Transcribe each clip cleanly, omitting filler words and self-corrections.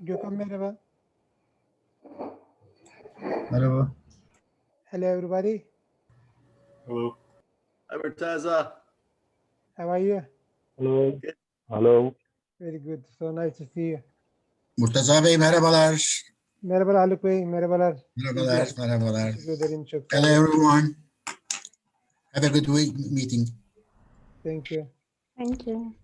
Gökhan merhaba. Merhaba. Hello everybody. Hello. Hi, Murtaza. How are you? Hello. Good. Hello. Very good. So nice to see you. Murtaza Bey merhabalar. Merhabalar Haluk Bey. Merhabalar. Merhabalar, merhabalar. Teşekkür ederim. Çok sağ Hello olun. everyone. Have a good week meeting. Thank you. Thank you.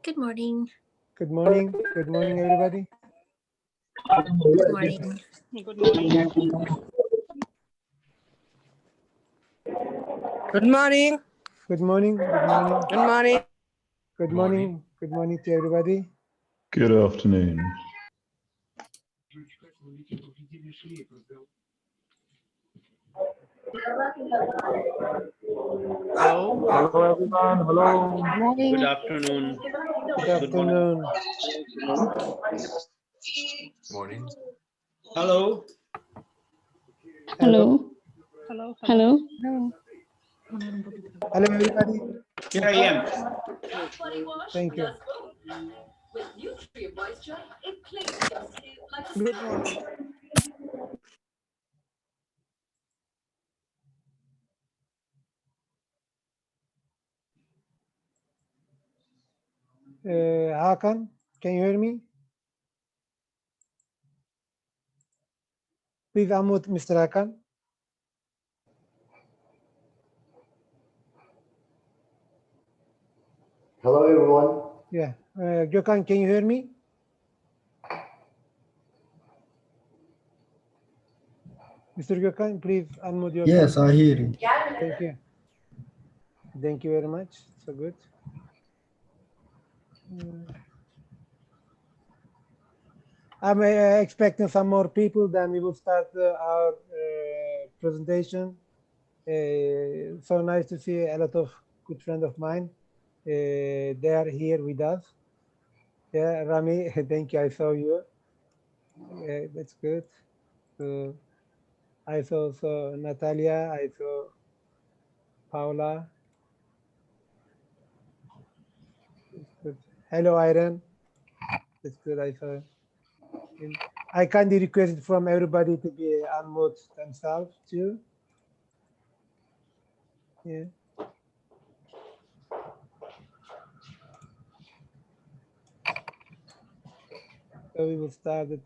Good morning. Good morning. Good morning everybody. Good morning. Good morning. Good morning. Good morning. Good morning. Good morning. Good morning. Good morning to everybody. Good afternoon. Hello. Hello, everyone. Hello. Morning. Good afternoon. Good afternoon. Morning. Hello. Hello. Hello. Hello. Hello everybody. Here I am. Thank you. Good morning. Hakan, can you hear me? Please unmute Mr. Hakan. Hello, everyone. Yeah. Gökhan, can you hear me? Mr. Gökhan, please unmute yourself. Yes, I hear you. Thank you. Thank you very much. So good. I'm expecting some more people, then we will start our presentation. So nice to see a lot of good friends of mine. They are here with us. Yeah, Rami, thank you. I saw you. That's good. So I saw also Natalia. I saw Paula. It's good. Hello, Iron. It's good. I saw. I kindly request from everybody to be unmute themselves too. Yeah. So we will start it.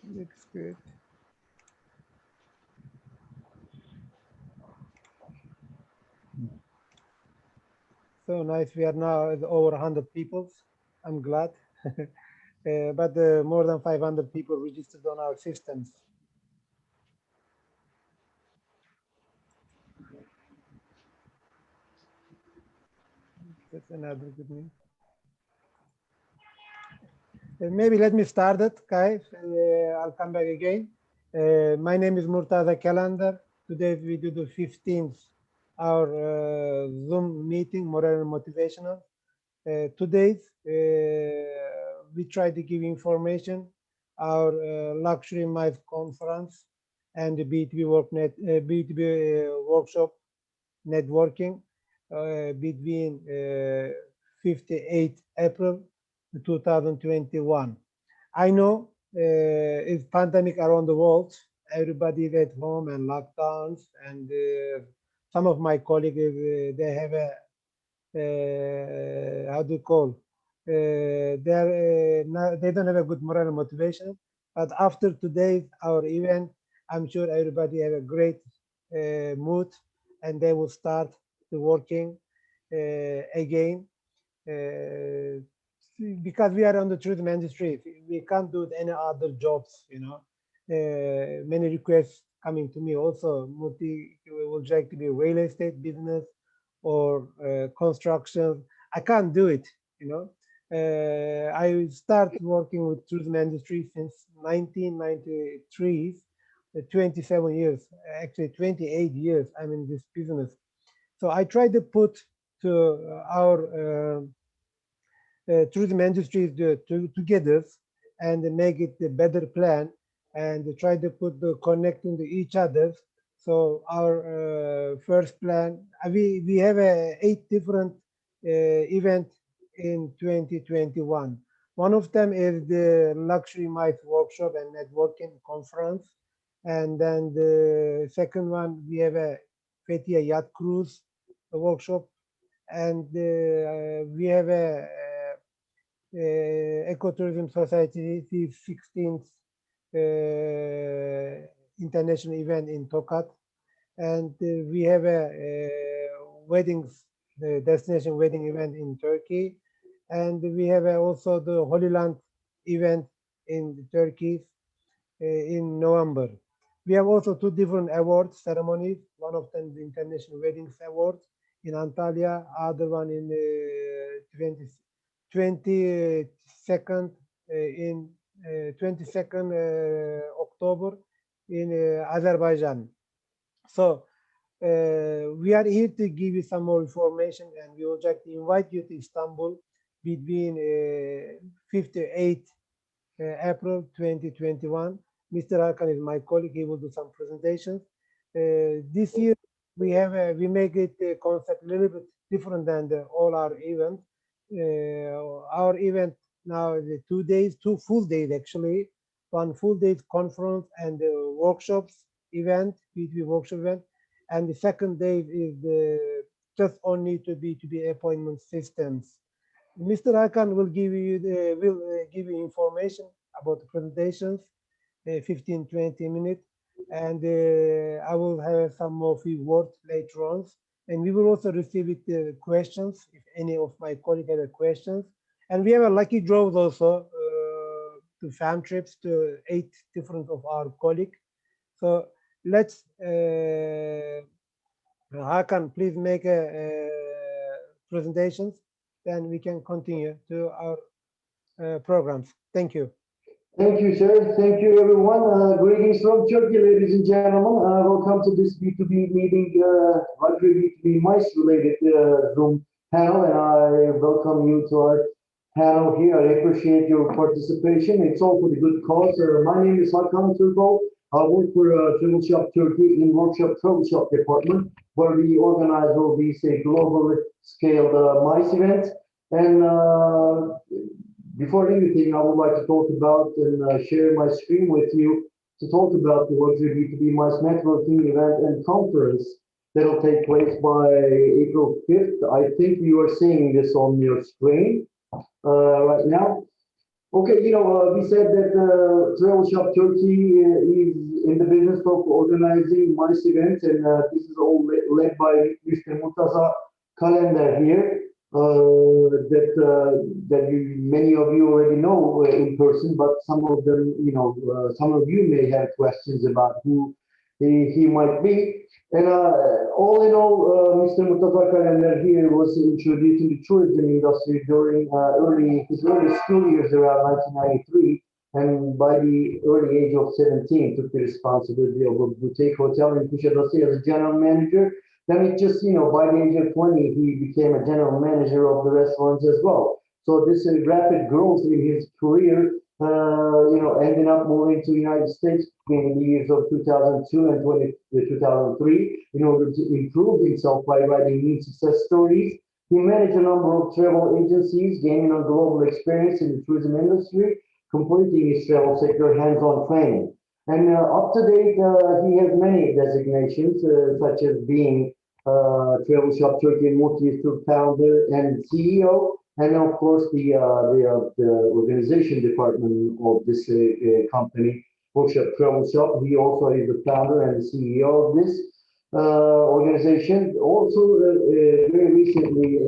Looks good. So nice. We are now at over 100 people. I'm glad. But more than 500 people registered on our systems. That's another good news. Maybe let me start it, guys. I'll come back again. My name is Murtaza Calendar. Today we do the 15th our Zoom meeting, moral and motivational. Today we try to give information our luxury miles conference and the B2B workshop networking between 58 April 2021. I know it's pandemic around the world. Everybody is at home and lockdowns, and some of my colleagues they have a how do you call? They don't have a good moral and motivation. But after today's our event, I'm sure everybody have a great mood, and they will start to working again. because we are on the tourism industry, we can't do any other jobs, you know. Many requests coming to me also, Murthy, we would like to be real estate business or construction. I can't do it, you know. I started working with tourism industry since 1993, 27 years, actually 28 years I'm in this business. So I try to put to our tourism industry together and make it a better plan and try to put the connecting to each other. So our first plan, we have 8 different event in 2021. One of them is the luxury mice workshop and networking conference. And then the second one, we have a Fethiye yacht cruise workshop. And we have a Ecotourism Society 16th international event in Tokat, and we have a weddings, the destination wedding event in Turkey, and we have also the Holy Land event in Turkey in November. We have also 2 different awards ceremonies. One of them the International Weddings Award in Antalya, other one in 22nd in 22nd October in Azerbaijan. So we are here to give you some more information, and we would like to invite you to Istanbul between 5th to 8th April 2021. Mr. Hakan is my colleague. He will do some presentations. This year we have we make it concept a little bit different than all our events. Our event now is 2 days, 2 full days actually. One full day conference and workshops event, B2B workshop event, and the second day is just only to B2B appointment systems. Mr. Hakan will give you information about the presentations, 15-20 minutes, and I will have some more few words later on. And we will also receive it questions if any of my colleagues have questions. And we have a lucky draws also to Fam Trips to 8 different of our colleagues. So let's Hakan, please make a presentations. Then we can continue to our programs. Thank you. Thank you, sir. Thank you, everyone. Greetings from Turkey, ladies and gentlemen. Welcome to this B2B meeting, luxury B2B mice related Zoom panel, and I welcome you to our panel here. I appreciate your participation. It's all for the good cause. My name is Hakan Turko. I work for Travel Shop Turkey in Workshop Travel Shop department, where we organize all these global scaled mice events. And before anything, I would like to talk about and share my screen with you to talk about the luxury B2B mice networking event and conference that will take place by April 5th. I think you are seeing this on your screen right now. Okay, we said that Travel Shop Turkey is in the business of organizing mice events, and this is all led by Mr. Murtaza Kalender here. That many of you already know in person, but some of them, some of you may have questions about who he might be. And all in all, Mr. Murtaza Kalender here was introduced in the tourism industry during his early school years around 1993. And by the early age of 17, took the responsibility of a boutique hotel in Kuşadası as a general manager. Then it just, by the age of 20, he became a general manager of the restaurants as well. So this rapid growth in his career, ended up moving to the United States in the years of 2002 and 2003 in order to improve himself by writing new success stories. He managed a number of travel agencies, gaining a global experience in the tourism industry, completing his travel sector hands-on training. And up to date, he has many designations, such as being Travel Shop Turkey and Multi-Tour founder and CEO, and of course the organization department of this company, Workshop Travel Shop. He also is the founder and the CEO of this. organization. Also, very recently,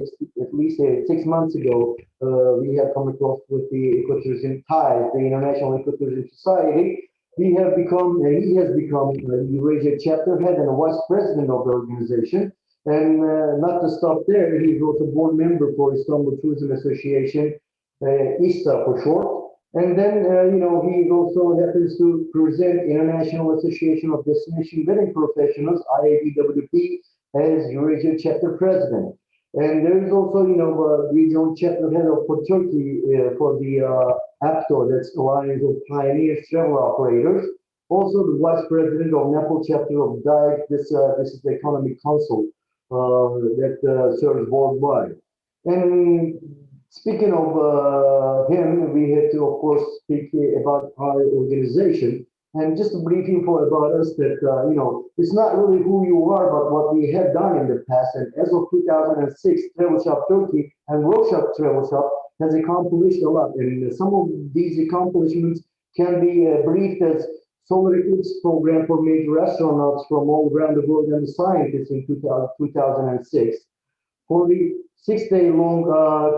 at least 6 months ago, we have come across with the Ecotourism Ties, the International Ecotourism Society. He has become the Eurasia chapter head and a vice president of the organization. And not to stop there, he's also board member for Istanbul Tourism Association, ISTA for short. And then, he also happens to present International Association of Destination Wedding Professionals, IADWP, as Eurasia chapter president. And there is also, regional chapter head for Turkey for the APTO, that's Alliance of Pioneers Travel Operators. Also the vice president of Nepal chapter of DIVE. This is the Economic Council that serves worldwide. And speaking of him, we have to, of course, speak about our organization. And just a brief info about us that, it's not really who you are, but what we have done in the past. And as of 2006, Travel Shop Turkey and Workshop Travel Shop has accomplished a lot. And some of these accomplishments can be briefed as solar eclipse program for major astronauts from all around the world and scientists in 2006. For the 6-day-long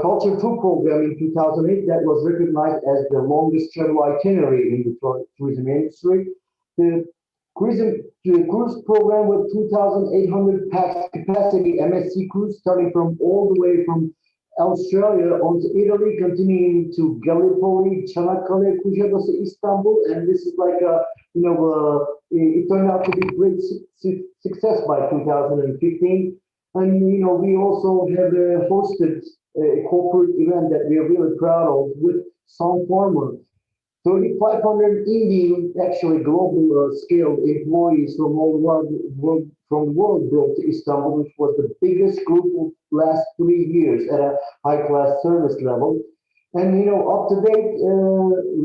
Culture Tour program in 2008 that was recognized as the longest travel itinerary in the tourism industry. The cruise program with 2,800 pax capacity MSC cruise starting from all the way from Australia on to Italy, continuing to Gallipoli, Çanakkale, Kuşadası, Istanbul, and this is like it turned out to be great success by 2015. And we also have hosted a corporate event that we are really proud of with Sound Farmer. 3,500 Indian, actually global scale employees from all the world brought to Istanbul, which was the biggest group of last 3 years at a high-class service level. And up to date,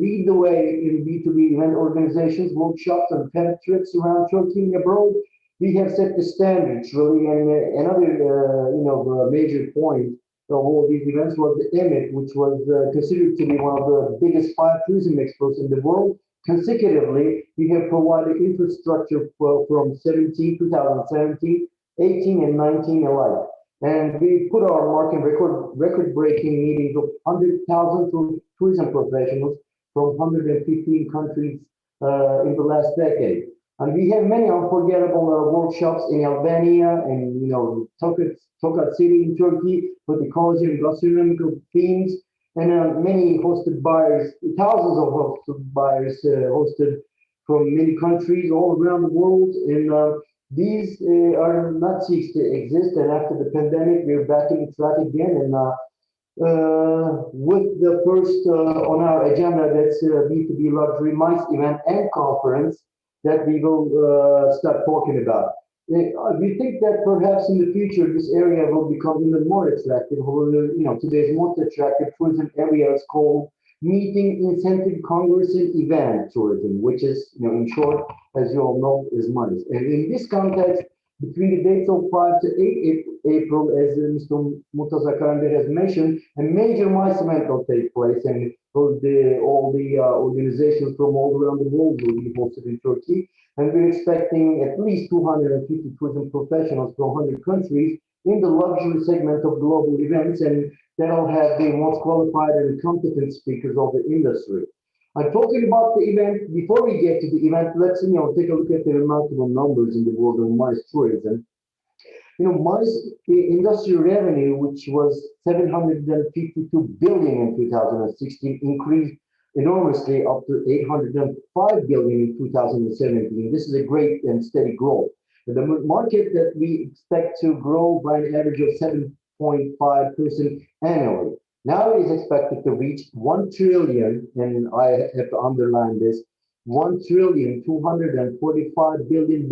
lead the way in B2B event organizations, workshops, and fam trips around Turkey and abroad. We have set the standards really, and another major point of all these events was the EMIT, which was considered to be one of the biggest 5 tourism expos in the world. Consecutively, we have provided infrastructure from 2017, 18, and 19 alike. And we put our mark in record-breaking meetings of 100,000 tourism professionals from 115 countries in the last decade. And we have many unforgettable workshops in Albania and Tokat City in Turkey with ecology and gastronomical themes, and many hosted buyers, thousands of hosted buyers hosted from many countries all around the world. And these are not ceased to exist. And after the pandemic, we're back in track again. And with the first on our agenda, that's B2B Luxury MICE event and conference that we will start talking about. We think that perhaps in the future, this area will become even more attractive. However, today's most attractive tourism area is called Meeting, Incentive, Congress, and Event Tourism, which is, in short, as you all know, is MICE. And in this context, between the dates of 5 to 8 April, as Mr. Murtaza Karander has mentioned, a major MICE event will take place, and all the organizations from all around the world will be hosted in Turkey. And we're expecting at least 250 tourism professionals from 100 countries in the luxury segment of global events, and that'll have the most qualified and competent speakers of the industry. I'm talking about the event. Before we get to the event, let's take a look at the remarkable numbers in the world of MICE tourism. MICE industry revenue, which was 752 billion in 2016, increased enormously up to 805 billion in 2017. This is a great and steady growth. The market that we expect to grow by an average of 7.5% annually. Now it is expected to reach 1 trillion, and I have to underline this, $1,245 billion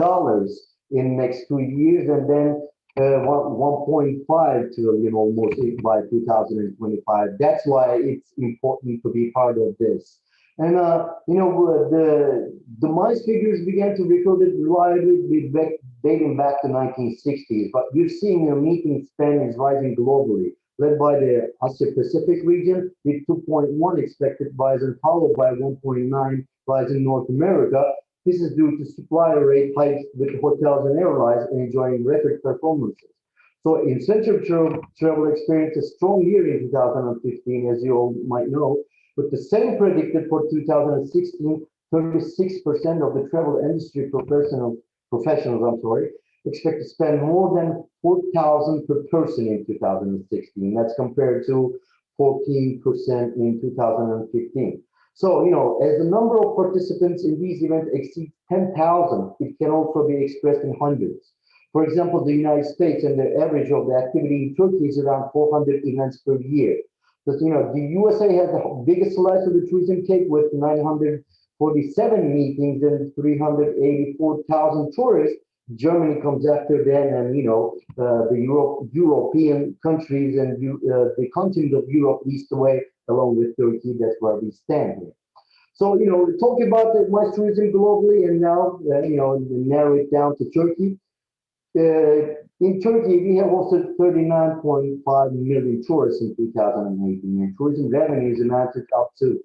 in next 2 years, and then 1.5 trillion almost by 2025. That's why it's important to be part of this. And the MICE figures began to record it reliably dating back to 1960s, but we're seeing meeting spend is rising globally, led by the Asia Pacific region with 2.1 expected rise, and followed by 1.9 rise in North America. This is due to supplier rate hikes with hotels and airlines enjoying record performances. So incentive travel experienced a strong year in 2015, as you all might know, but the same predicted for 2016. 36% of the travel industry professionals, expect to spend more than 4,000 per person in 2016. That's compared to 14% in 2015. So, as the number of participants in these events exceeds 10,000, it can also be expressed in hundreds. For example, the United States and the average of the activity in Turkey is around 400 events per year. But, the USA has the biggest slice of the tourism cake with 947 meetings and 384,000 tourists. Germany comes after that, and the European countries and the continent of Europe leads the way, along with Turkey. That's where we stand here. So talking about the MICE tourism globally, and now narrow it down to Turkey. In Turkey, we have hosted 39.5 million tourists in 2018, and tourism revenues amounted up to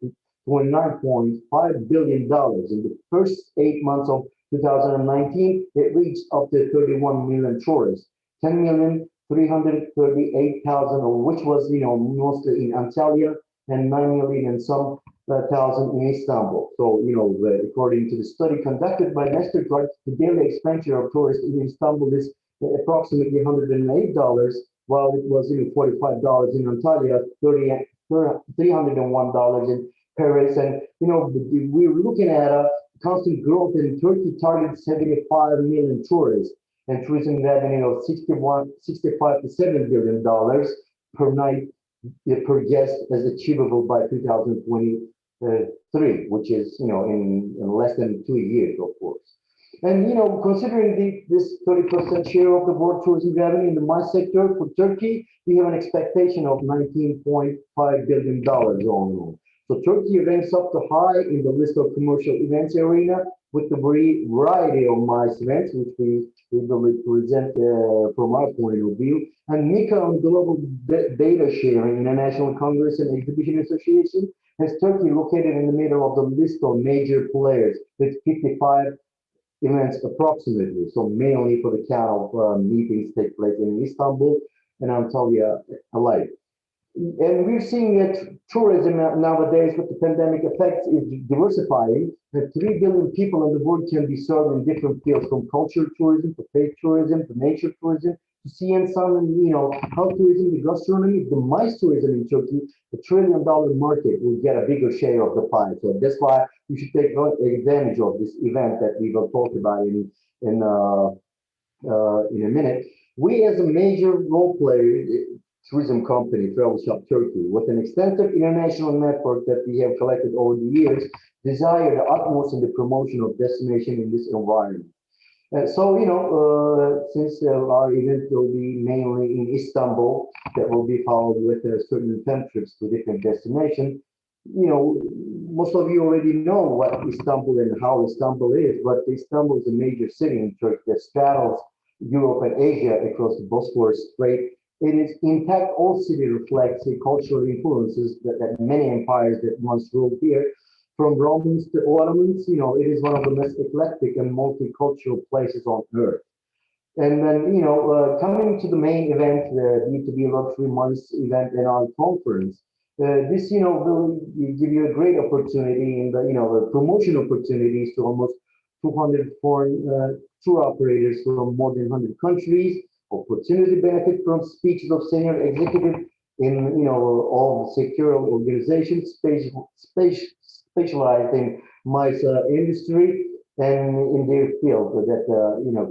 $29.5 billion. In the first 8 months of 2019, it reached up to 31 million tourists, 10,338,000 of which was, mostly in Antalya, and 9 million and some thousand in Istanbul. So, according to the study conducted by Mastercard, the daily expenditure of tourists in Istanbul is approximately $108, while it was $45 in Antalya, $301 in Paris. And, we're looking at a constant growth in Turkey targets 75 million tourists and tourism revenue of $65 to $7 billion per night per guest as achievable by 2023, which is, in less than 2 years, of course. And, considering this 30% share of the world tourism revenue in the MICE sector for Turkey, we have an expectation of $19.5 billion all in all. So Turkey ranks up to high in the list of commercial events arena with the variety of MICE events, which we will present from our point of view. And MICA on Global Data Sharing, International Congress and Exhibition Association, has Turkey located in the middle of the list of major players with 55 events approximately. So mainly for the count of meetings take place in Istanbul and Antalya alike. And we're seeing that tourism nowadays with the pandemic effects is diversifying. That 3 billion people in the world can be served in different fields, from cultural tourism to faith tourism to nature tourism to sea and sun and health tourism, the gastronomy, the MICE tourism in Turkey. The $1 trillion market will get a bigger share of the pie. So that's why we should take advantage of this event that we will talk about in a minute. We, as a major role player, tourism company, Travel Shop Turkey, with an extensive international network that we have collected over the years, desire the utmost in the promotion of destination in this environment. So, since our event will be mainly in Istanbul, that will be followed with certain fam trips to different destinations. Most of you already know what Istanbul and how Istanbul is, but Istanbul is a major city in Turkey that straddles Europe and Asia across the Bosphorus Strait. It is, in fact, all city reflects the cultural influences that many empires that once ruled here, from Romans to Ottomans. It is one of the most eclectic and multicultural places on earth. And then, coming to the main event, the B2B Luxury MICE event and our conference, this, will give you a great opportunity in the, promotion opportunities to almost 200 foreign tour operators from more than 100 countries. Opportunity benefit from speeches of senior executives in all sectoral organizations specialized in MICE industry and in their field that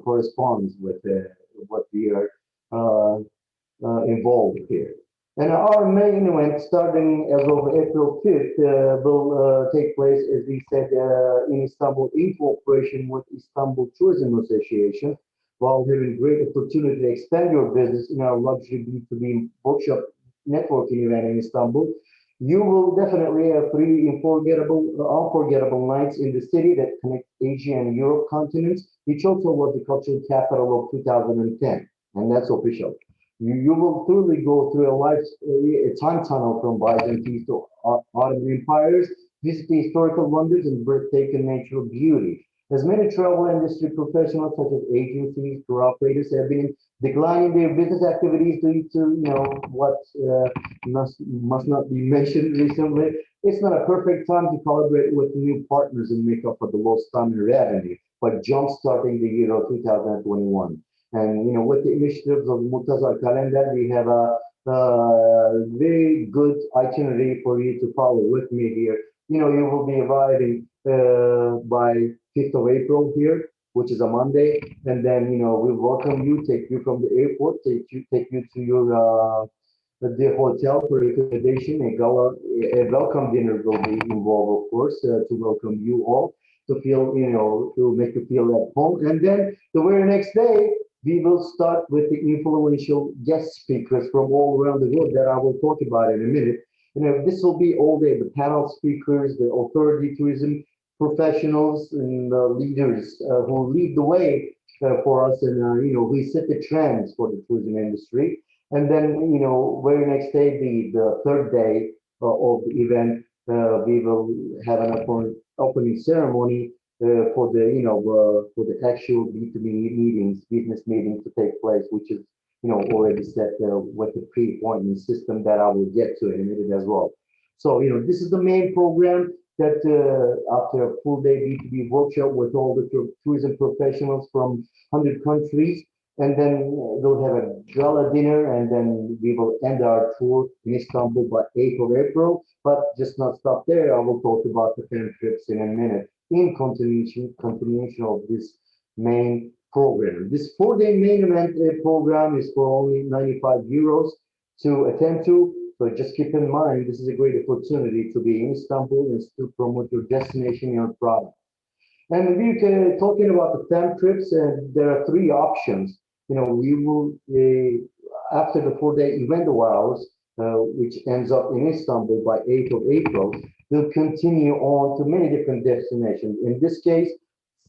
corresponds with what we are involved here. And our main event, starting as of April 5th, will take place, as we said, in Istanbul in cooperation with Istanbul Tourism Association. While having great opportunity to expand your business in our luxury B2B workshop networking event in Istanbul, you will definitely have 3 unforgettable nights in the city that connect Asia and Europe continents, which also was the cultural capital of 2010, and that's official. You will truly go through a time tunnel from Byzantine to Ottoman empires, visit the historical wonders and breathtaking natural beauty. as many travel industry professionals such as agencies, tour operators have been declining their business activities due to, what must not be mentioned recently. It's not a perfect time to collaborate with new partners and make up for the lost time in revenue, but jump-starting the year of 2021. And, with the initiatives of Murtaza calendar, we have a very good itinerary for you to follow with me here. You will be arriving by 5th of April here, which is a Monday, and then we welcome you, take you from the airport, take you to your the hotel for accommodation. A welcome dinner will be involved, of course, to welcome you all, to feel, to make you feel at home. And then the very next day, we will start with the influential guest speakers from all around the world that I will talk about in a minute. This will be all day, the panel speakers, the authority tourism professionals and leaders who lead the way for us, and we set the trends for the tourism industry. And then, very next day, the third day of the event, we will have an opening ceremony for the actual B2B meetings, business meetings to take place, which is, already set with the pre-appointment system that I will get to in a minute as well. So, this is the main program that after a full day B2B workshop with all the tourism professionals from 100 countries, and then we'll have a gala dinner, and then we will end our tour in Istanbul by 8th of April. But just not stop there. I will talk about the Fam Trips in a minute in continuation of this main program. This 4-day main event program is for only 95 euros to attend to. So just keep in mind, this is a great opportunity to be in Istanbul and still promote your destination, your product. And we're talking about the Fam Trips, and there are 3 options. We will, after the 4-day event of ours, which ends up in Istanbul by 8th of April, we'll continue on to many different destinations. In this case,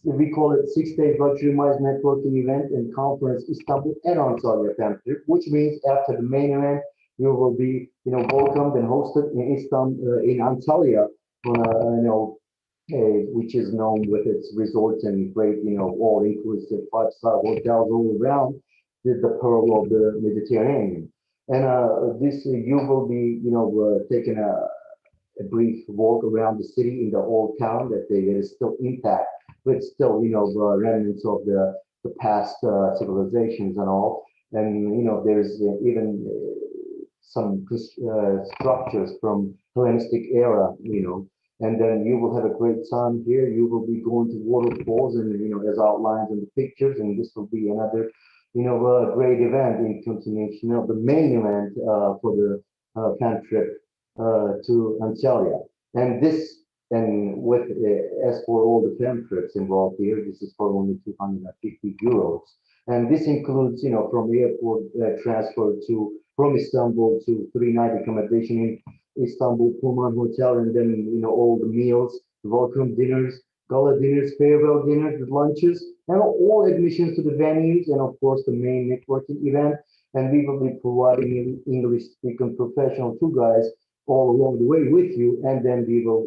we call it 6-day luxury miles networking event and conference Istanbul and Antalya Fam Trip, which means after the main event, you will be, welcomed and hosted in Istanbul, in Antalya, on which is known with its resorts and great, all-inclusive 5-star hotels all around the pearl of the Mediterranean. And this you will be, taking a brief walk around the city in the old town that is still intact, but still, remnants of the past civilizations and all. And there's even some structures from Hellenistic era, and then you will have a great time here. You will be going to waterfalls and, as outlined in the pictures, and this will be another, great event in continuation of the main event for the Fam Trip to Antalya. And with, as for all the Fam Trips involved here, this is for only 250 euros. And this includes, from airport transfer from Istanbul to 3-night accommodation in Istanbul Pullman Hotel, and then, all the meals, welcome dinners, gala dinners, farewell dinners, lunches, and all admissions to the venues, and of course the main networking event. And we will be providing English-speaking professional tour guides all along the way with you, and then we will,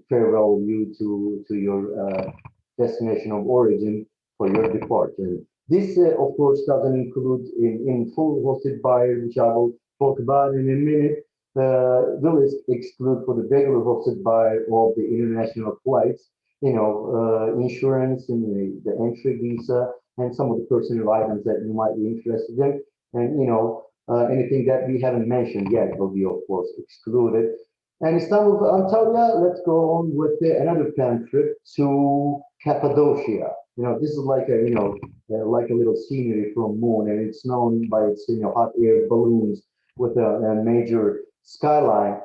farewell you to your destination of origin for your departure. This, of course, doesn't include in full hosted buyer, which I will talk about in a minute, will exclude for the regular hosted buyer of the international flights, insurance and the entry visa and some of the personal items that you might be interested in. And, anything that we haven't mentioned yet will be, of course, excluded. And Istanbul to Antalya, let's go on with another Fam Trip to Cappadocia. This is like a little scenery from Moon, and it's known by its, hot air balloons with a major skyline.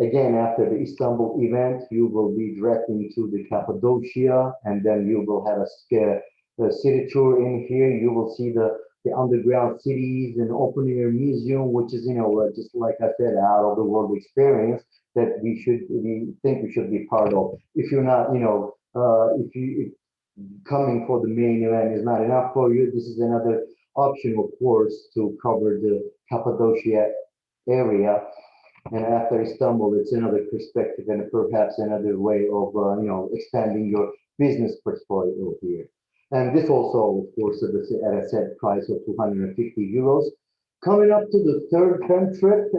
Again, after the Istanbul event, you will be directing to the Cappadocia, and then you will have a city tour in here. You will see the underground cities and open air museum, which is, just like I said, out of the world experience that we think we should be part of. If you're not, if coming for the main event is not enough for you, this is another option, of course, to cover the Cappadocia area. And after Istanbul, it's another perspective and perhaps another way of, expanding your business portfolio here. And this also, of course, at a set price of 250 euros. Coming up to the third fam trip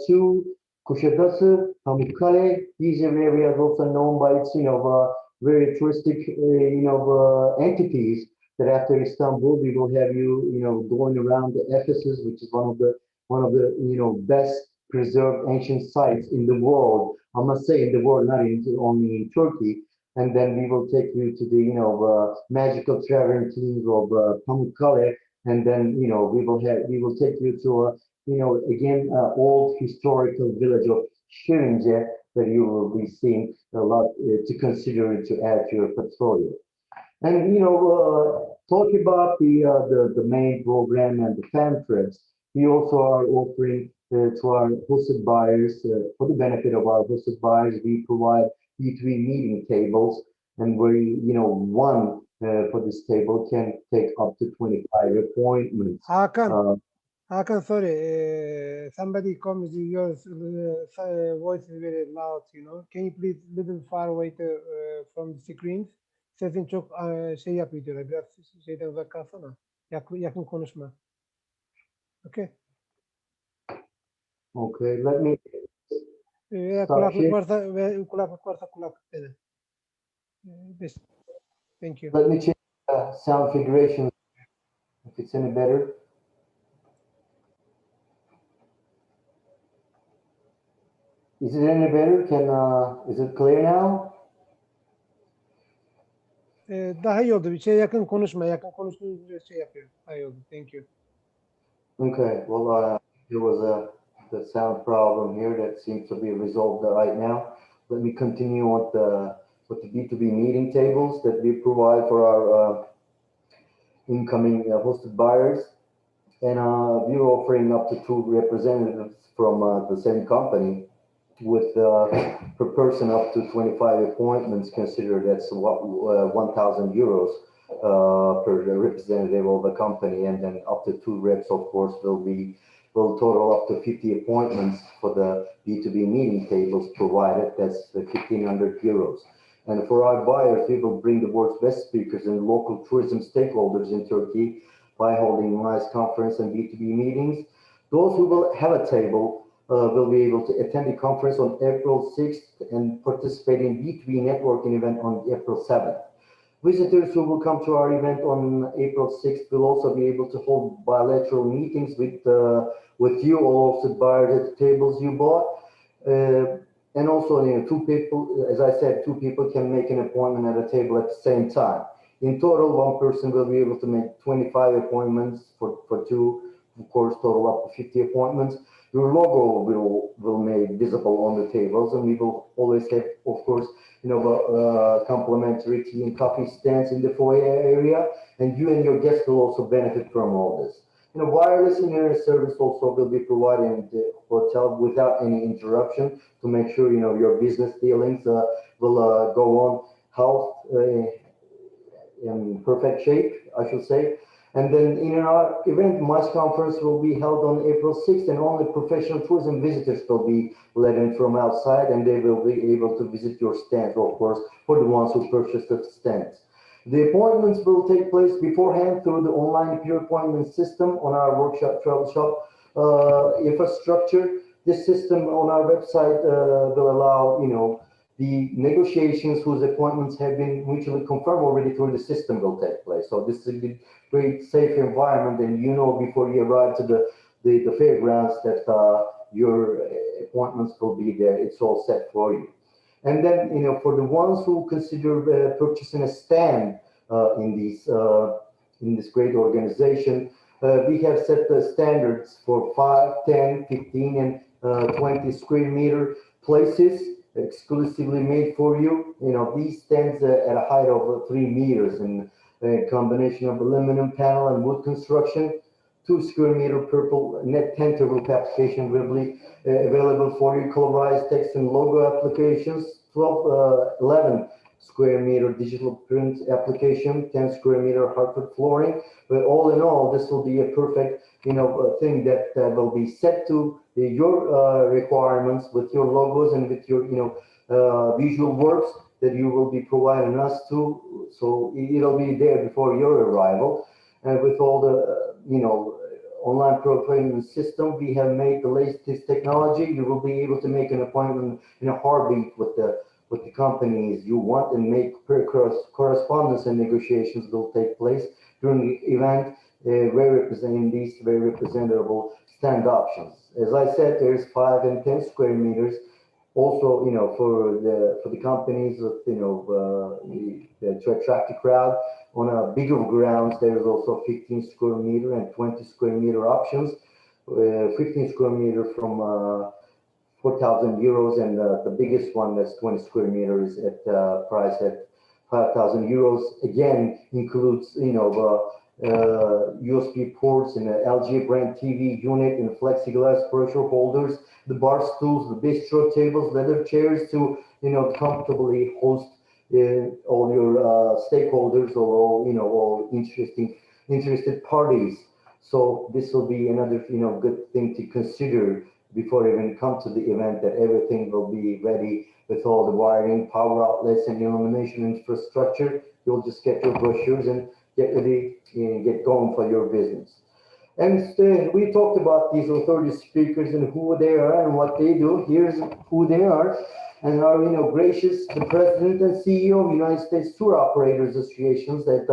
to Kuşadası, Pamukkale. These are areas also known by its, very touristic, entities. That after Istanbul, we will have you, going around the Ephesus, which is one of the, best preserved ancient sites in the world. I must say in the world, not only in Turkey. And then we will take you to the, magical travertines of Pamukkale, and then, we will take you to a, again, old historical village of Şirince that you will be seeing a lot to consider to add to your portfolio. And talk about the main program and the fan trips. We also are offering to our hosted buyers, for the benefit of our hosted buyers, we provide B2B meeting tables, and where one for this table can take up to 25 appointments. Hakan, sorry, somebody comes, your voice is very loud, Can you please little far away from the screens? Sesin çok şey yapıyor diyorlar. Biraz şeyden uzak kalsana. Yakın konuşma. Okay. Okay, let me Kulaklık varsa kulaklık dedi. Thank you. let me change sound configuration if it's any better. Is it any better? Is it clear now? Daha iyi oldu. Bir şey yakın konuşma. Yakın konuştuğunuz şey yapıyor. Daha iyi oldu. Thank you. Okay, well, there was the sound problem here that seems to be resolved right now. Let me continue with the B2B meeting tables that we provide for our incoming hosted buyers. And we're offering up to 2 representatives from the same company with per person up to 25 appointments. Consider that's 1,000 euros per representative of the company, and then up to 2 reps, of course, will total up to 50 appointments for the B2B meeting tables provided. That's 1,500 euros. And for our buyers, we will bring the world's best speakers and local tourism stakeholders in Turkey by holding nice conference and B2B meetings. Those who will have a table will be able to attend the conference on April 6th and participate in B2B networking event on April 7th. Visitors who will come to our event on April 6th will also be able to hold bilateral meetings with you, all of the buyers at the tables you bought. And also, 2 people, as I said, 2 people can make an appointment at a table at the same time. In total, 1 person will be able to make 25 appointments for 2, of course, total up to 50 appointments. Your logo will made visible on the tables, and we will always have, of course, complimentary tea and coffee stands in the foyer area, and you and your guests will also benefit from all this. Wireless internet service also will be provided in the hotel without any interruption to make sure your business dealings will go on health in perfect shape, I should say. And then in our event, MICE conference will be held on April 6th, and only professional tourism visitors will be let in from outside, and they will be able to visit your stands, of course, for the ones who purchased the stands. The appointments will take place beforehand through the online peer appointment system on our workshop travel shop infrastructure. This system on our website will allow the negotiations whose appointments have been mutually confirmed already through the system will take place. So this is a great safe environment, and before you arrive to the fairgrounds that your appointments will be there. It's all set for you. And then for the ones who consider purchasing a stand in this great organization, we have set the standards for 5, 10, 15, and 20 square meter places exclusively made for you. These stands at a height of 3 meters, and a combination of aluminum panel and wood construction. 2 square meter purple net tentable application will be available for you. Colorized text and logo applications. 11 square meter digital print application, 10 square meter hardwood flooring. But all in all, this will be a perfect, thing that will be set to your requirements with your logos and with your, visual works that you will be providing us to. So it'll be there before your arrival. And with all the, online procurement system, we have made the latest technology. You will be able to make an appointment in a heartbeat with the companies you want and make correspondence and negotiations will take place during the event, very representing these very representable stand options. As I said, there's 5 and 10 square meters. Also, for the companies, to attract the crowd. On a bigger grounds, there is also 15 square meter and 20 square meter options. 15 square meter from 4,000 euros, and the biggest one that's 20 square meters at price at 5,000 euros. Again, includes USB ports and an LG brand TV unit and plexiglass pressure holders, the bar stools, the bistro tables, leather chairs to comfortably host all your stakeholders or all interested parties. So this will be another good thing to consider before even come to the event, that everything will be ready with all the wiring, power outlets, and illumination infrastructure. You'll just get your brochures and get ready and get going for your business. And we talked about these authority speakers and who they are and what they do. Here's who they are. And our, gracious, the President and CEO of United States Tour Operators Associations, that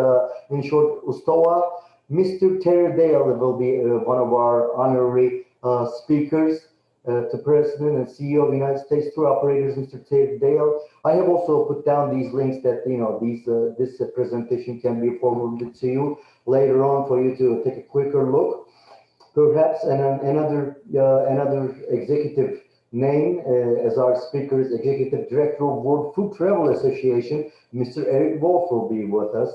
in short, USTOA, Mr. Terry Dale will be one of our honorary speakers. To President and CEO of United States Tour Operators, Mr. Terry Dale. I have also put down these links that this presentation can be forwarded to you later on for you to take a quicker look. Perhaps another executive name as our speakers, Executive Director of World Food Travel Association, Mr. Eric Wolf will be with us.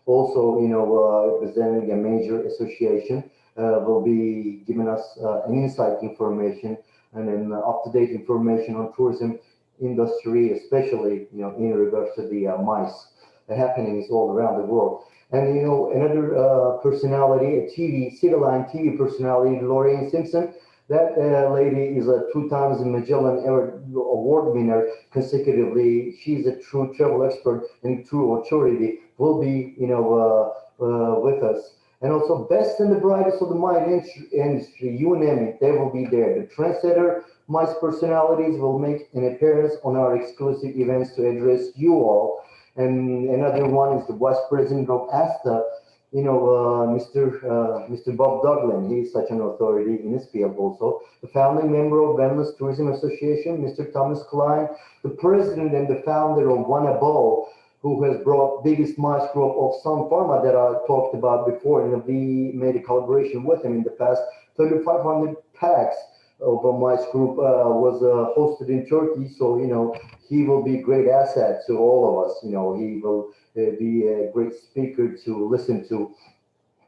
Also, representing a major association, will be giving us an insight information and then up-to-date information on tourism industry, especially in regards to the MICE happenings all around the world. And another personality, a Cityline TV personality, Lorraine Simpson. That lady is a 2 times Magellan Award winner consecutively. She's a true travel expert and true authority. Will be with us. And also best and the brightest of the MICE industry, you name it, they will be there. The trendsetter MICE personalities will make an appearance on our exclusive events to address you all. And another one is the Vice President of ASTA, Mr. Bob Duglin. He is such an authority in his field also. The founding member of Wellness Tourism Association, Mr. Thomas Klein, the president and the founder of One Above, who has brought biggest MICE group of Sun Pharma that I talked about before, and we made a collaboration with him in the past. 3,500 packs of a MICE group was hosted in Turkey, so he will be a great asset to all of us. He will be a great speaker to listen to,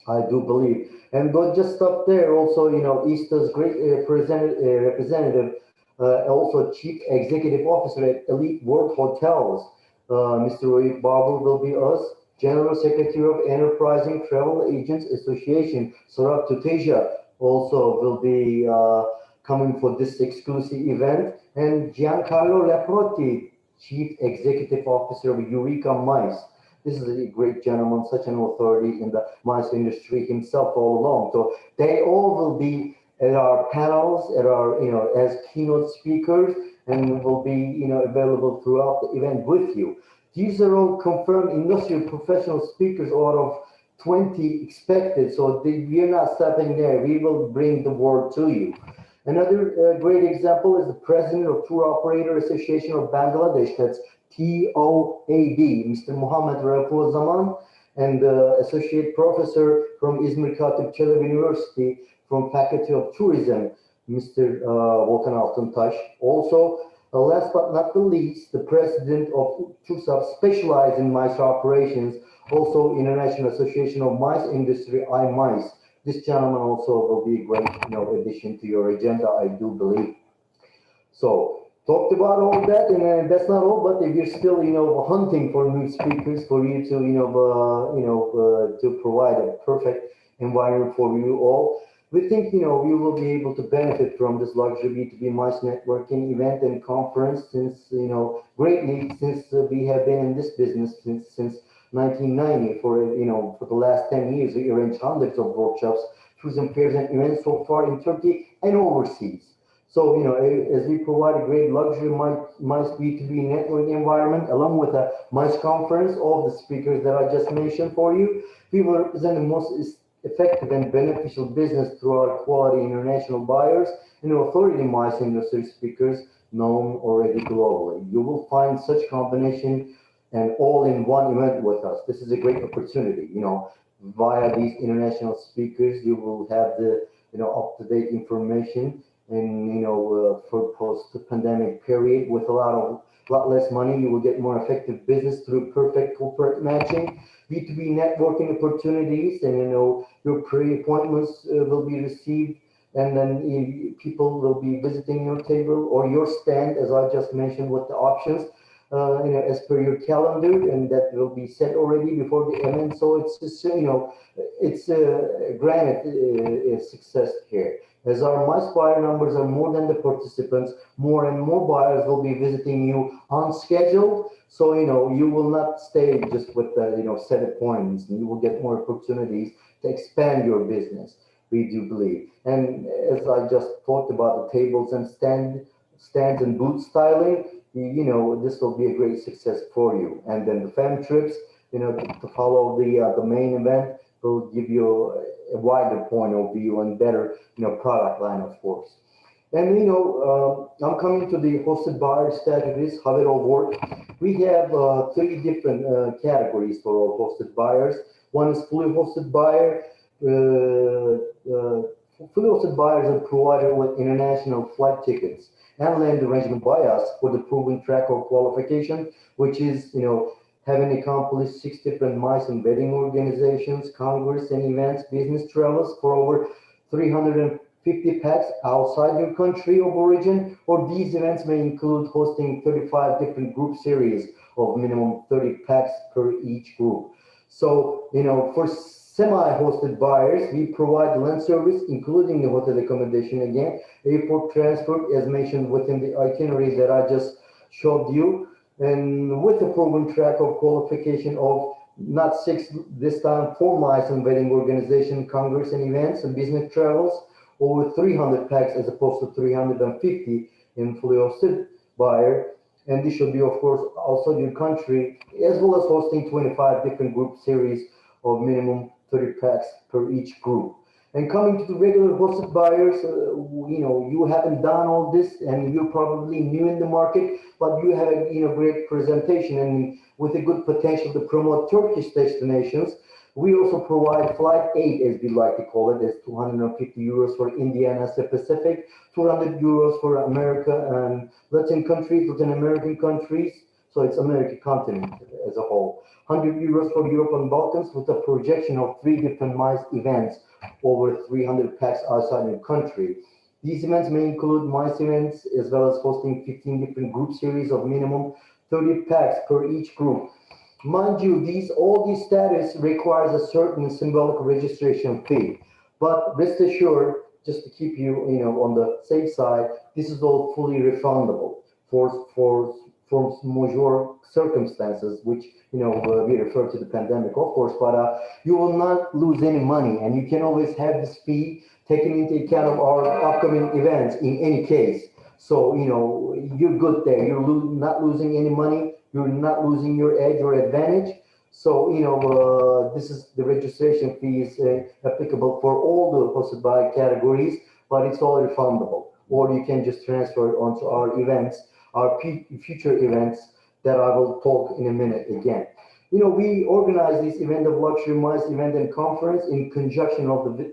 I do believe. And don't just stop there. Also, ISTA's great representative, also Chief Executive Officer at Elite World Hotels, Mr. Roy Barber will be us. General Secretary of Enterprising Travel Agents Association, Saurabh Tuteja, also will be coming for this exclusive event. And Giancarlo Laprotti, Chief Executive Officer of Eureka MICE. This is a great gentleman, such an authority in the MICE industry himself all along. So they all will be at our panels, at our, as keynote speakers, and will be, available throughout the event with you. These are all confirmed industry professional speakers out of 20 expected. So we are not stopping there. We will bring the word to you. Another great example is the president of Tour Operator Association of Bangladesh. That's TOAB, Mr. Mohammed Rafu Zaman, and associate professor from İzmir Katip Çelebi University from Faculty of Tourism, Mr. Volkan Altıntaş. Also, last but not the least, the president of TUSAP, specialized in MICE operations, also International Association of MICE Industry, IMICE. This gentleman also will be a great, addition to your agenda, I do believe. So, talked about all that, and that's not all. But if you're still, hunting for new speakers for you to, to provide a perfect environment for you all, we think, you will be able to benefit from this luxury B2B MICE networking event and conference since, greatly since we have been in this business since 1990 for the last 10 years. We arranged hundreds of workshops, tourism fairs and events so far in Turkey and overseas. So, as we provide a great luxury MICE B2B network environment, along with a MICE conference of the speakers that I just mentioned for you, we will represent the most effective and beneficial business through our quality international buyers and authority MICE industry speakers known already globally. You will find such combination and all in one event with us. This is a great opportunity, via these international speakers, you will have the, up-to-date information and, for post-pandemic period with a lot less money, you will get more effective business through perfect corporate matching, B2B networking opportunities, and, your pre-appointments will be received, and then people will be visiting your table or your stand, as I just mentioned, with the options, as per your calendar, and that will be set already before the event. So it's just, it's granted a success here. As our MICE buyer numbers are more than the participants, more and more buyers will be visiting you on schedule. So, you will not stay just with the, set appointments. You will get more opportunities to expand your business, we do believe. And as I just talked about the tables and stands and booth styling, this will be a great success for you. And then the fam trips, to follow the main event will give you a wider point of view and better, product line, of course. And, I'm coming to the hosted buyer strategies, how it all works. We have 3 different categories for our hosted buyers. One is fully hosted buyer. Fully hosted buyers are provided with international flight tickets and land arrangement by us for the proven track of qualification, which is, having accomplished 6 different MICE and wedding organizations, congress and events, business travels for over 350 packs outside your country of origin, or these events may include hosting 35 different group series of minimum 30 packs per each group. So, for semi-hosted buyers, we provide land service, including the hotel accommodation again, airport transport, as mentioned within the itinerary that I just showed you, and with a proven track of qualification of not 6, this time 4 MICE and wedding organization, congress and events and business travels, over 300 packs as opposed to 350 in fully hosted buyer. And this should be, of course, outside your country, as well as hosting 25 different group series of minimum 30 packs per each group. And coming to the regular hosted buyers, you haven't done all this and you're probably new in the market, but you have a great presentation and with a good potential to promote Turkish destinations. We also provide flight aid, as we like to call it, as 250 euros for India and Asia Pacific, 200 euros for America and Latin American countries. So it's American continent as a whole. 100 euros for Europe and Balkans with a projection of 3 different MICE events over 300 packs outside the country. These events may include MICE events as well as hosting 15 different group series of minimum 30 packs per each group. Mind you, all these status requires a certain symbolic registration fee. But rest assured, just to keep you, on the safe side, this is all fully refundable for force majeure circumstances, which we refer to the pandemic, of course, but you will not lose any money, and you can always have this fee taken into account of our upcoming events in any case. So you're good there. You're not losing any money. You're not losing your edge or advantage. So this is the registration fee is applicable for all the hosted buy categories, but it's all refundable, or you can just transfer it onto our events, our future events that I will talk in a minute again. We organize this event of luxury MICE event and conference in conjunction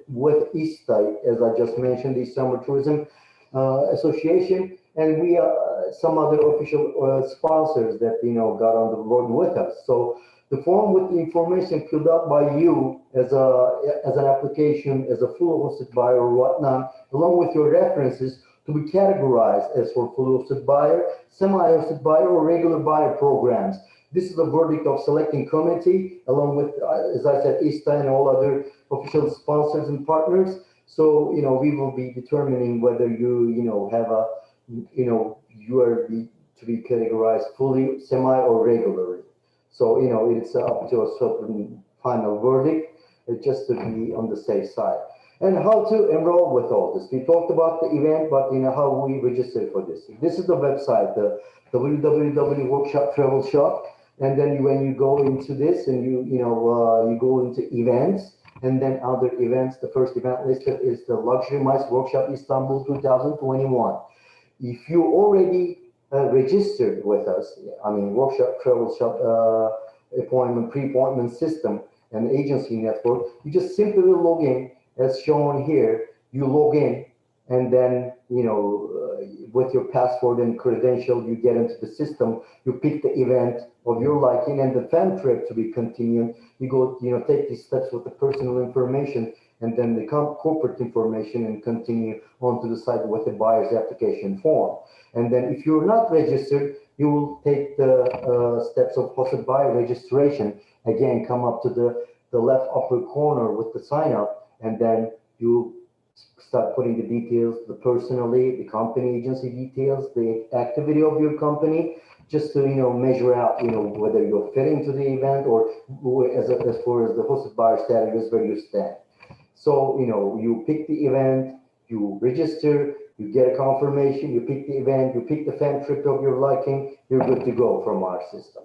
with ISTA, as I just mentioned, the Summer Tourism Association, and we are some other official sponsors that got on the road with us. So the form with the information filled out by you as an application, as a full hosted buyer or whatnot, along with your references, to be categorized as for fully hosted buyer, semi-hosted buyer, or regular buyer programs. This is the verdict of selecting committee, along with, as I said, ISTA and all other official sponsors and partners. So, we will be determining whether you have a, you are to be categorized fully, semi, or regularly. So, it's up to a certain final verdict, just to be on the safe side. And how to enroll with all this. We talked about the event, but how we register for this. This is the website, the www.workshop travel shop. And then when you go into this and you go into events, and then other events, the first event listed is the Luxury Mice Workshop Istanbul 2021. If you already registered with us, Workshop Travel Shop pre-appointment system and agency network, you just simply log in as shown here. You log in, and then with your password and credential, you get into the system. You pick the event of your liking and the fan trip to be continued. You go, take these steps with the personal information and then the corporate information, and continue on to the site with the buyer's application form. And then if you're not registered, you will take the steps of hosted buyer registration. Again, come up to the left upper corner with the sign up, and then you start putting the details, the personally, the company agency details, the activity of your company, just to measure out whether you're fitting to the event, or as far as the hosted buyer status, where you stand. So you pick the event, you register, you get a confirmation, you pick the event, you pick the fan trip of your liking, you're good to go from our system.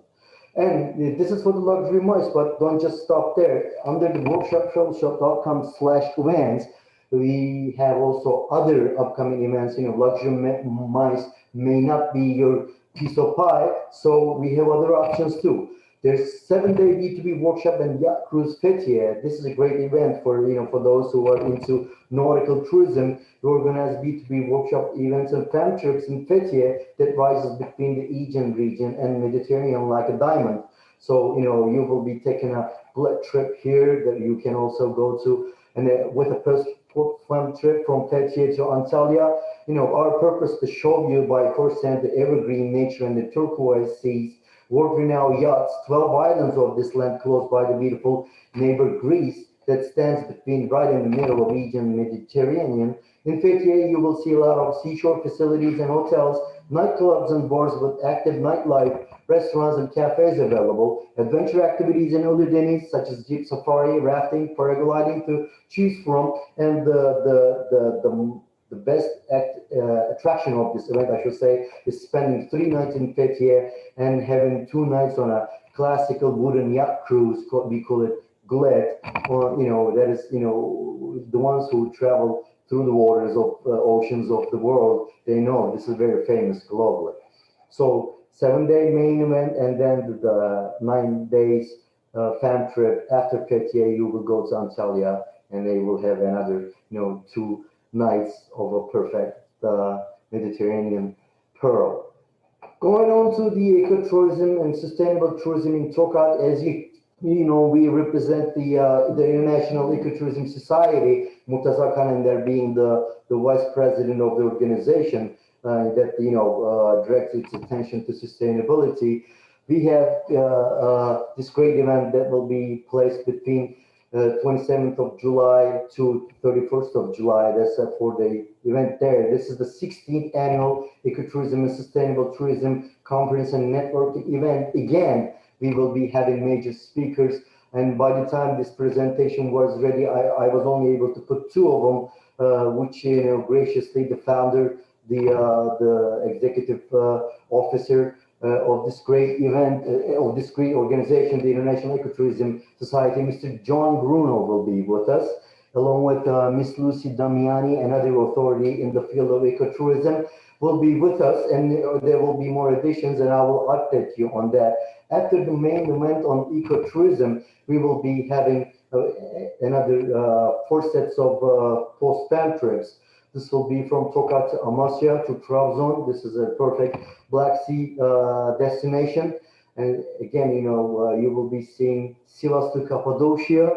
And this is for the luxury mice, but don't just stop there. Under the workshoptravelshop.com/events, we have also other upcoming events. Luxury mice may not be your piece of pie, so we have other options too. There's 7-day B2B workshop and yacht cruise Fethiye. This is a great event for for those who are into nautical tourism. We organize B2B workshop events and fam trips in Fethiye that rises between the Aegean region and Mediterranean like a diamond. So you will be taking a bullet trip here that you can also go to, and with a fun trip from Fethiye to Antalya. Our purpose to show you by firsthand the evergreen nature and the turquoise seas, world-renowned yachts, 12 islands of this land close by the beautiful neighbor Greece that stands right in the middle of Aegean Mediterranean. In Fethiye, you will see a lot of seashore facilities and hotels, nightclubs and bars with active nightlife, restaurants and cafes available, adventure activities in Uludeniz such as jeep safari, rafting, paragliding to choose from, and the best attraction of this event, I should say, is spending 3 nights in Fethiye and having 2 nights on a classical wooden yacht cruise. We call it Gled, or that is the ones who travel through the waters of oceans of the world. They know this is very famous globally. So 7-day main event, and then the 9 days fam trip after Fethiye. You will go to Antalya, and they will have another 2 nights of a perfect Mediterranean pearl. Going on to the ecotourism and sustainable tourism in Tokat, as we represent the International Ecotourism Society, Murtaza Kalender being the vice president of the organization that directs its attention to sustainability. We have this great event that will be placed between 27th of July to 31st of July. That's for the event there. This is the 16th annual Ecotourism and Sustainable Tourism Conference and Networking event. Again, we will be having major speakers, and by the time this presentation was ready, I was only able to put 2 of them, which graciously the founder, the executive officer of this great event, of this great organization, the International Ecotourism Society, Mr. John Bruno will be with us, along with Miss Lucy Damiani, another authority in the field of ecotourism, will be with us, and there will be more additions, and I will update you on that. After the main event on ecotourism, we will be having another 4 sets of post-fam trips. This will be from Tokat to Amasya to Trabzon. This is a perfect Black Sea destination. And again, you will be seeing Sivas to Cappadocia,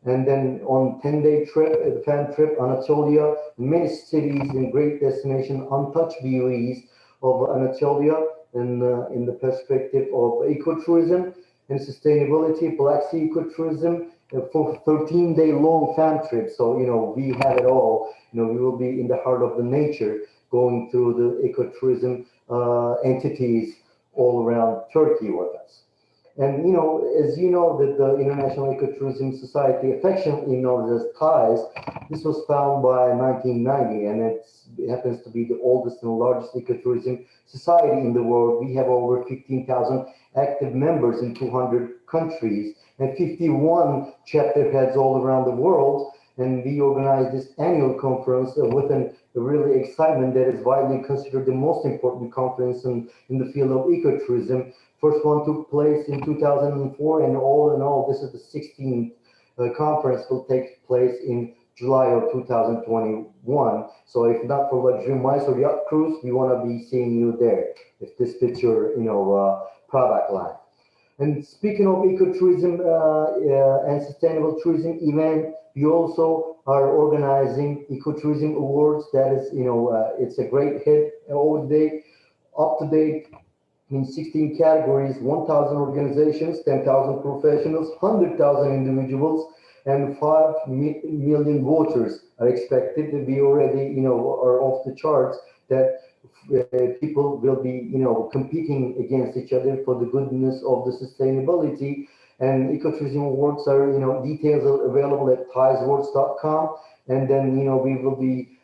And then on 10-day trip, fan trip, Anatolia, many cities and great destination, untouched views of Anatolia in the perspective of ecotourism and sustainability, Black Sea ecotourism for 13-day long fan trip. So, we have it all. We will be in the heart of the nature going through the ecotourism entities all around Turkey with us. And, as you know, that the International Ecotourism Society, affectionately known as TIES, this was founded by 1990, and it happens to be the oldest and largest ecotourism society in the world. We have over 15,000 active members in 200 countries and 51 chapter heads all around the world. And we organize this annual conference with a really excitement that is widely considered the most important conference in the field of ecotourism. First one took place in 2004, and all in all, this is the 16th conference will take place in July of 2021. So if not for luxury mice or yacht cruise, we want to be seeing you there if this fits your, product line. And speaking of ecotourism and sustainable tourism event, we also are organizing ecotourism awards. That is, it's a great hit all day, up to date in 16 categories, 1,000 organizations, 10,000 professionals, 100,000 individuals, and 5 million voters are expected to be already, are off the charts that people will be, competing against each other for the goodness of the sustainability. And ecotourism awards are, details are available at tieswords.com. And then, we will be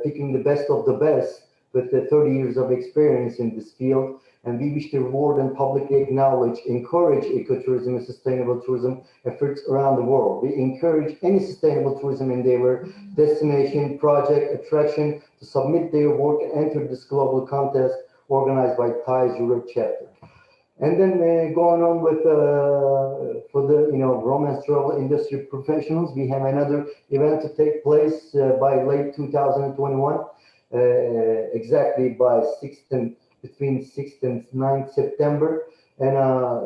picking the best of the best with the 30 years of experience in this field. And we wish to reward and publicly acknowledge, encourage ecotourism and sustainable tourism efforts around the world. We encourage any sustainable tourism endeavor, destination, project, attraction to submit their work and enter this global contest organized by TIES Europe chapter. And then going on with, for the, romance travel industry professionals, we have another event to take place by late 2021, exactly by between 6th and 9th September, and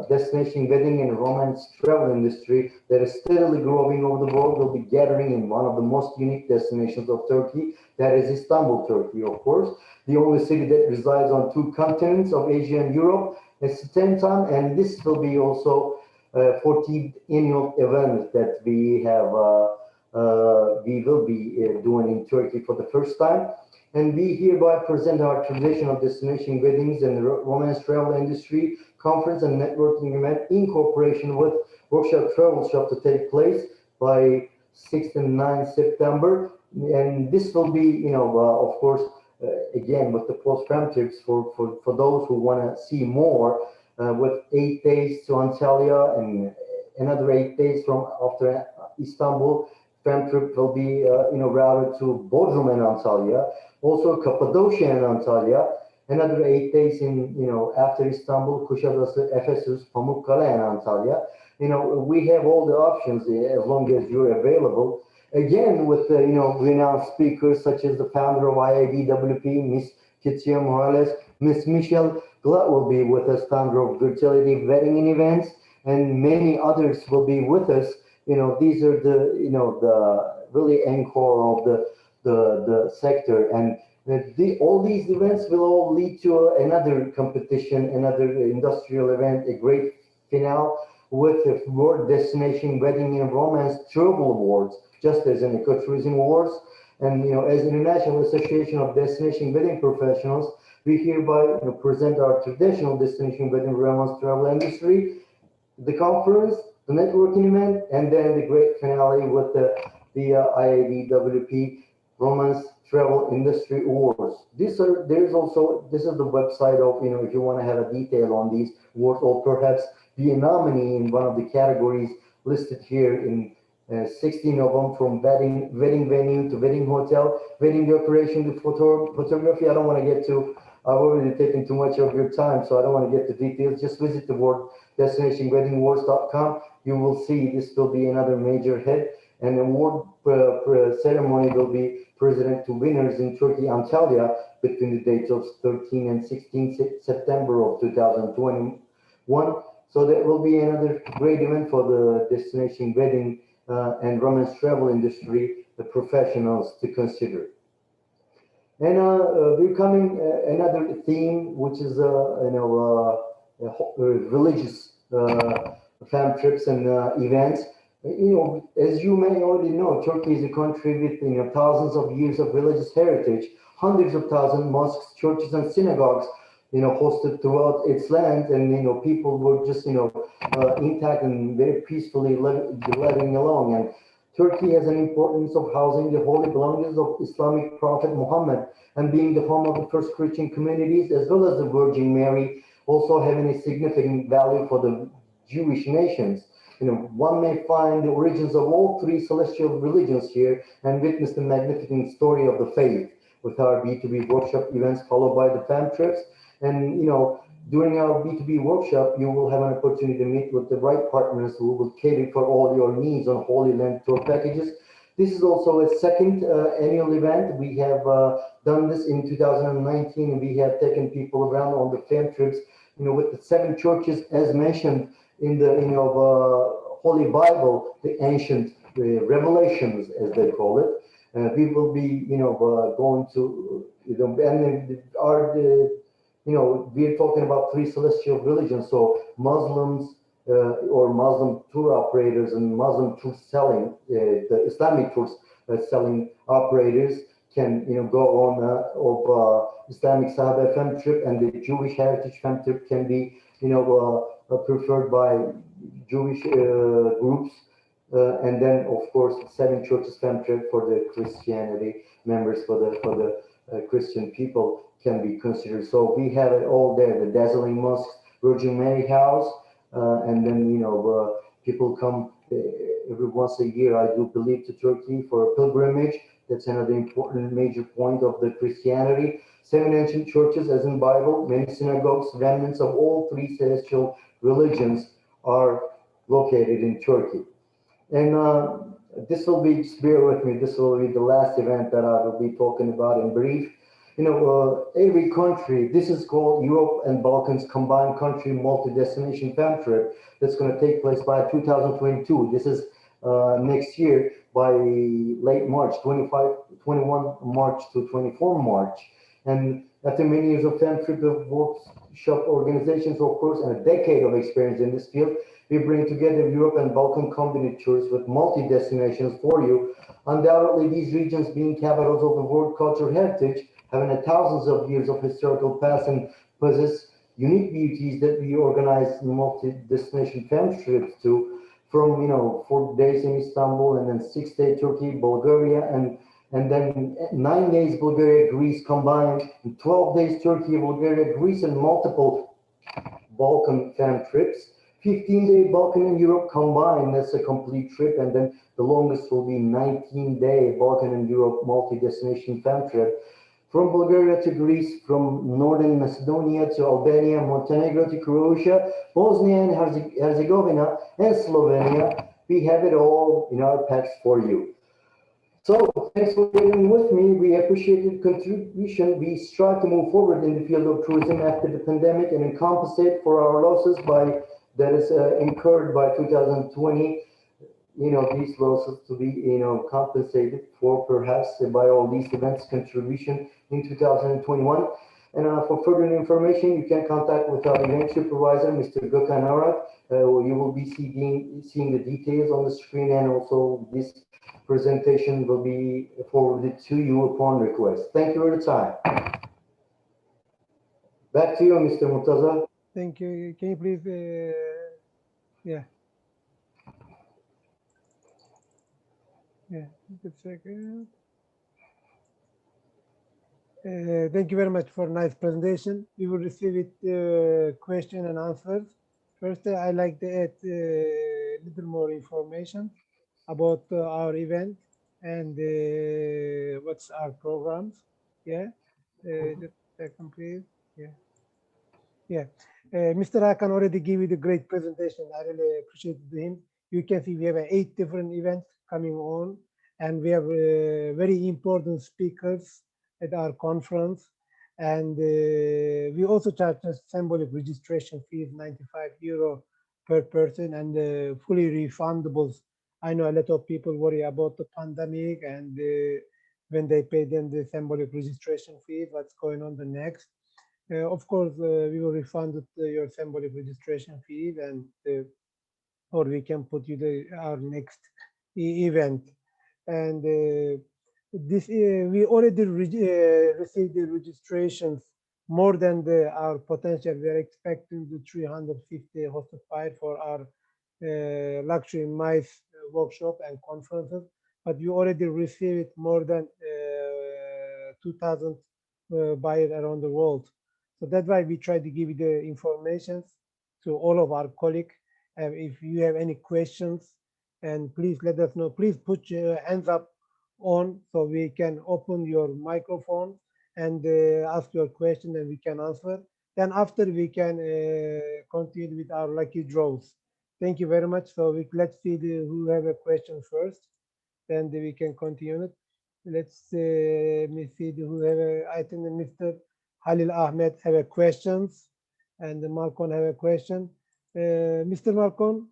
destination wedding and romance travel industry that is steadily growing over the world will be gathering in one of the most unique destinations of Turkey, that is Istanbul, Turkey, of course, the only city that resides on 2 continents of Asia and Europe at the same time. And this will be also 14th annual event that we will be doing in Turkey for the first time. And we hereby present our traditional destination weddings and romance travel industry conference and networking event in cooperation with Workshop Travel Shop to take place by 6th and 9th September. And this will be, of course, again, with the Post Fam Trips for those who want to see more, with 8 days to Antalya and another 8 days from after Istanbul. Fam trip will be, routed to Bodrum and Antalya, also Cappadocia and Antalya, another 8 days in, after Istanbul, Kuşadası, Ephesus, Pamukkale and Antalya. We have all the options as long as you're available. Again, with, renowned speakers such as the founder of IABWP, Miss Kitsia Morales, Miss Michelle Glatt will be with us, founder of Virtuality Wedding and Events, and many others will be with us. These are the, the really encore of the sector. And all these events will all lead to another competition, another industrial event, a great finale with the World Destination Wedding and Romance Travel Awards, just as an ecotourism awards. And, as International Association of Destination Wedding Professionals, we hereby present our traditional destination wedding romance travel industry, the conference, the networking event, and then the great finale with the IABWP Romance Travel Industry Awards. This is the website of, if you want to have a detail on these awards, or perhaps be a nominee in one of the categories listed here in 16 of them, from wedding venue to wedding hotel, wedding decoration to photography. I don't want to get to, I've already taken too much of your time, so I don't want to get to details. Just visit the word destinationweddingawards.com. You will see this will be another major hit, and the award ceremony will be presented to winners in Turkey, Antalya, between the dates of 13 and 16 September of 2021. So that will be another great event for the destination wedding and romance travel industry professionals to consider. And we're coming another theme, which is religious fam trips and events. As you may already know, Turkey is a country with thousands of years of religious heritage, hundreds of thousands mosques, churches, and synagogues, hosted throughout its land, and people were just intact and very peacefully living along. And Turkey has an importance of housing the holy belongings of Islamic Prophet Muhammad and being the home of the first Christian communities, as well as the Virgin Mary, also having a significant value for the Jewish nations. One may find the origins of all three celestial religions here and witness the magnificent story of the faith with our B2B workshop events followed by the fam trips. And during our B2B workshop, you will have an opportunity to meet with the right partners who will cater for all your needs on Holy Land tour packages. This is also a second annual event. We have done this in 2019, and we have taken people around on the fam trips, with the 7 churches as mentioned in the Holy Bible, the ancient revelations, as they call it. We will be, going to, and we're talking about 3 celestial religions. So Muslims or Muslim tour operators and Muslim tour selling, the Islamic tours selling operators can, go on Islamic Sahaba Fam Trip, and the Jewish Heritage Fam Trip can be, preferred by Jewish groups. And then, of course, 7 churches fam trip for the Christianity members, for the Christian people can be considered. So we have it all there: the dazzling mosque, Virgin Mary House, and then people come every once a year, I do believe, to Turkey for a pilgrimage. That's another important major point of the Christianity. 7 ancient churches, as in Bible, many synagogues, remnants of all 3 celestial religions are located in Turkey. And this will be, just bear with me, this will be the last event that I will be talking about in brief. Every country, this is called Europe and Balkans Combined Country Multi-Destination Fam Trip, that's going to take place by 2022. This is next year by late March, 21 March to 24 March. And after many years of fam trip of workshop organizations, of course, and a decade of experience in this field, we bring together Europe and Balkan combined tours with multi-destinations for you. Undoubtedly, these regions being capitals of the world cultural heritage, having thousands of years of historical past and possess unique beauties that we organize multi-destination fam trips to, from 4 days in Istanbul, and then 6-day Turkey, Bulgaria, and then 9 days Bulgaria, Greece combined, and 12 days Turkey, Bulgaria, Greece, and multiple Balkan fam trips. 15-day Balkan and Europe combined, that's a complete trip. And then the longest will be 19-day Balkan and Europe multi-destination fam trip. From Bulgaria to Greece, from Northern Macedonia to Albania, Montenegro to Croatia, Bosnia and Herzegovina, and Slovenia. We have it all in our packs for you. So thanks for being with me. We appreciate your contribution. We strive to move forward in the field of tourism after the pandemic and compensate for our losses that is incurred by 2020. These losses to be, compensated for perhaps by all these events contribution in 2021. And for further information, you can contact with our event supervisor, Mr. Gökhan Arat. You will be seeing the details on the screen, and also this presentation will be forwarded to you upon request. Thank you for the time. Back to you, Mr. Murtaza. Thank you. Can you please, yeah, just a second. Thank you very much for a nice presentation. We will receive it question and answers. First, I like to add a little more information about our event and what's our programs. Yeah, just a second, please. Yeah. Mr. Hakan already gave you the great presentation. I really appreciate him. You can see we have 8 different events coming on, and we have very important speakers at our conference. And we also charge a symbolic registration fee of €95 per person, and fully refundables I know a lot of people worry about the pandemic and when they pay them the symbolic registration fee, what's going on the next. Of course, we will refund your symbolic registration fee, and or we can put you our next event. And this we already received the registrations more than our potential. We are expecting the 350 hosted fire for our luxury MICE workshop and conferences, but we already received more than 2,000 buyers around the world. So that's why we try to give you the information to all of our colleagues. If you have any questions, and please let us know. Please put your hands up on so we can open your microphone and ask your question and we can answer. Then after we can continue with our lucky draws. Thank you very much. So let's see who have a question first, then we can continue it. Let's let me see who have I think Mr. Halil Ahmed have a questions, and Malcolm have a question. Mr. Malcolm,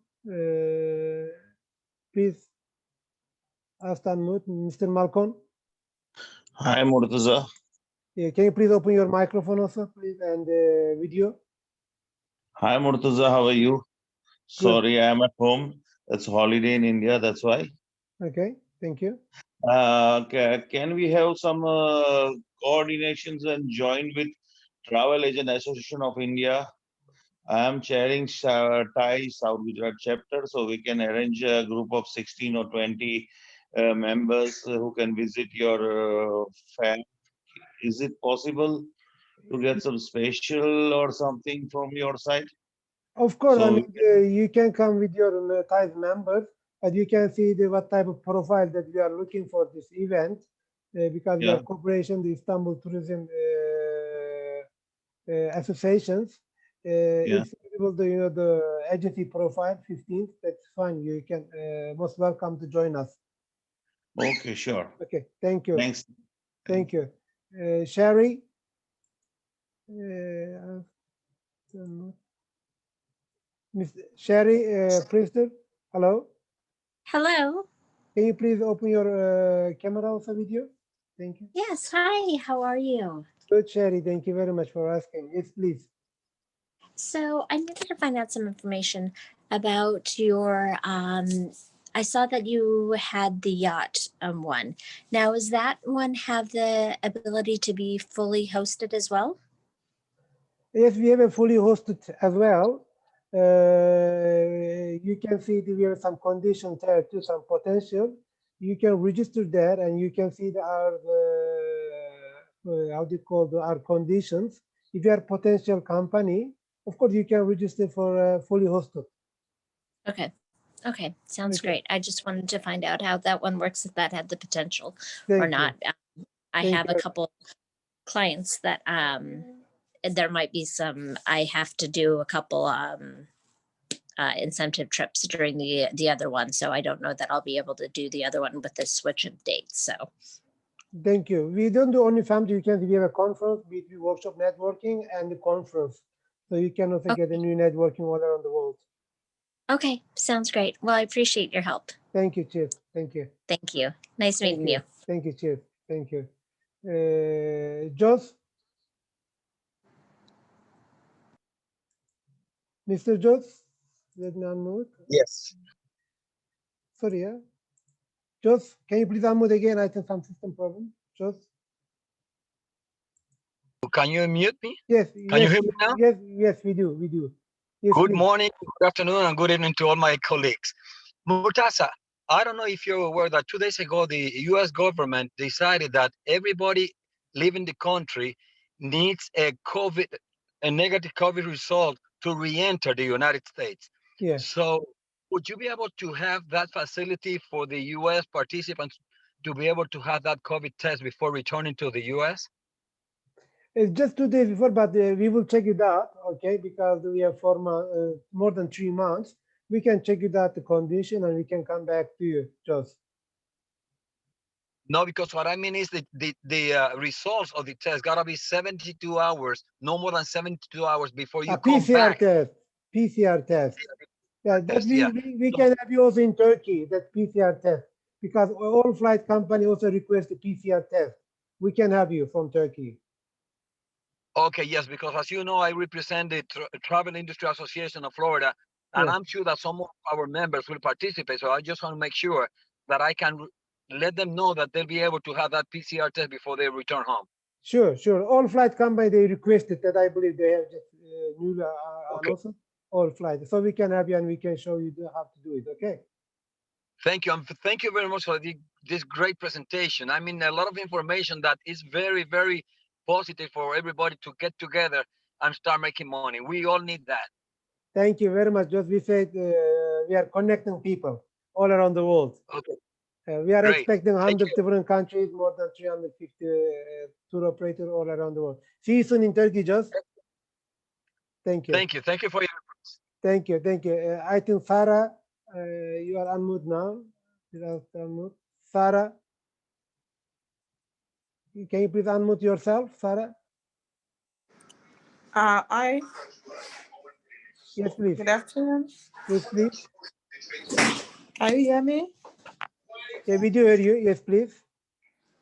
please ask unmute. Mr. Malcolm, Hi, Murtaza. can you please open your microphone also, please, and video? Hi, Murtaza. How are you? Good. Sorry, I am at home. It's holiday in India. That's why. Okay, thank you. Can we have some coordinations and join with Travel Agent Association of India? I am chairing Thai South Gujarat chapter, so we can arrange a group of 16 or 20 members who can visit your fair. Is it possible to get some special or something from your side? Of course, I So mean, you can come with your Thai members, but you can see what type of profile that we are looking for this event, because we Yeah. are cooperation, the Istanbul Tourism associations. Yeah. If visible, the agency profile 15th, that's fine. You can most welcome to join us. Okay, sure. Okay, thank you. Thanks. Thank you. Sherry. Miss Sherry Priester, hello. Hello. Can you please open your camera also video? Thank you. Yes. Hi. How are you? Good, Sherry. Thank you very much for asking. Yes, please. So I needed to find out some information about your. I saw that you had the yacht one. Now, does that one have the ability to be fully hosted as well? Yes, we have a fully hosted as well. You can see that we have some conditions there to some potential. You can register there and you can see our how do you call our conditions. If you are a potential company, of course you can register for fully hosted. Okay. Okay. Sounds Okay. great. I just wanted to find out how that one works, if that had the potential Thank or you. not. I Thank have you. a couple clients that there might be some. I have to do a couple incentive trips during the other one, so I don't know that I'll be able to do the other one with the switch of dates. So Thank you. We don't do only family weekends. We have a conference, B2B workshop networking, and the conference. So you can also get a new networking all around the world. okay, sounds great. Well, I appreciate your help. Thank you, Chief. Thank you. Thank you. Nice Thank meeting you. Thank you, Chief. Thank you. Jos? Mr. Jos? Let me unmute. Yes. Sorry, yeah. Jos, can you please unmute again? I think some system problem. Jos? Can you mute me? Yes. Can you hear me now? Yes, we do. We do. Yes, Good please. morning, good afternoon, and good evening to all my colleagues. Murtaza, I don't know if you're aware that 2 days ago, the US government decided that everybody leaving the country needs a negative COVID result to re-enter the United States. Yeah. So would you be able to have that facility for the US participants to be able to have that COVID test before returning to the US? It's just 2 days before, but we will check it out, okay? Because we have more than 3 months. We can check it out, the condition, and we can come back to you, Jos. No, because what I mean is the results of the test gotta be 72 hours, no more than 72 hours before you come PCR back. test. PCR test. Yeah, that test, we, yeah. we can have you also in Turkey, that PCR test, because all flight company also request a PCR test. We can have you from Turkey. Okay, yes, because as you know, I represent the Travel Industry Association of Florida, and Yeah. I'm sure that some of our members will participate. So I just want to make sure that I can let them know that they'll be able to have that PCR test before they return home. Sure, sure. All flight company, they requested that. I believe they have just new Okay. announcement. All flight, so we can have you and we can show you how to do it. Okay. Thank you. And thank you very much for this great presentation. I mean, a lot of information that is very, very positive for everybody to get together and start making money. We all need that. Thank you very much. Just we said we are connecting people all around the world. Okay. We are Great. expecting Thank 100 you. different countries, more than 350 tour operators all around the world. See you soon in Turkey, Just. Thank you. Thank you. Thank you for your. Thank you. Thank you. I think Sarah, you are unmute now. You are unmute. Sarah, can you please unmute yourself, Sarah? Yes, please. Good afternoon. Yes, please. Can you hear me? Yeah, we do hear you. Yes, please.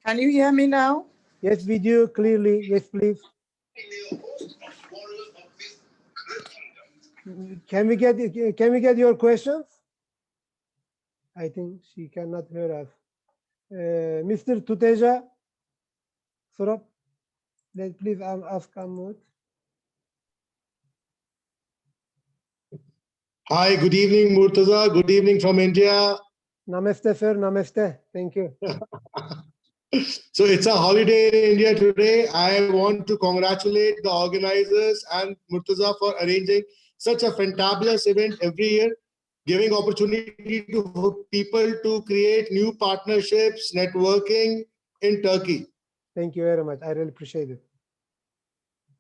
Can you hear me now? Yes, we do clearly. Yes, please. Can we get your questions? I think she cannot hear us. Mr. Tuteja, Surab, please ask unmute. Hi, good evening, Murtaza. Good evening from India. Namaste, sir. Namaste. Thank you. So it's a holiday in India today. I want to congratulate the organizers and Murtaza for arranging such a fantabulous event every year, giving opportunity to people to create new partnerships, networking in Turkey. Thank you very much. I really appreciate it.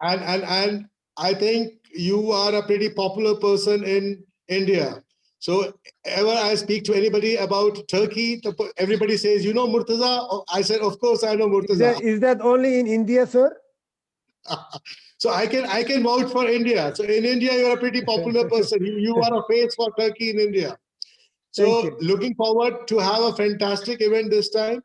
And I think you are a pretty popular person in India. So ever I speak to anybody about Turkey, everybody says, you know Murtaza? I said, of course I know Murtaza. Is that only in India, sir? So I can vouch for India. So in India, you're a pretty popular person. You are a face for Turkey in India. So looking forward to have a fantastic event this time.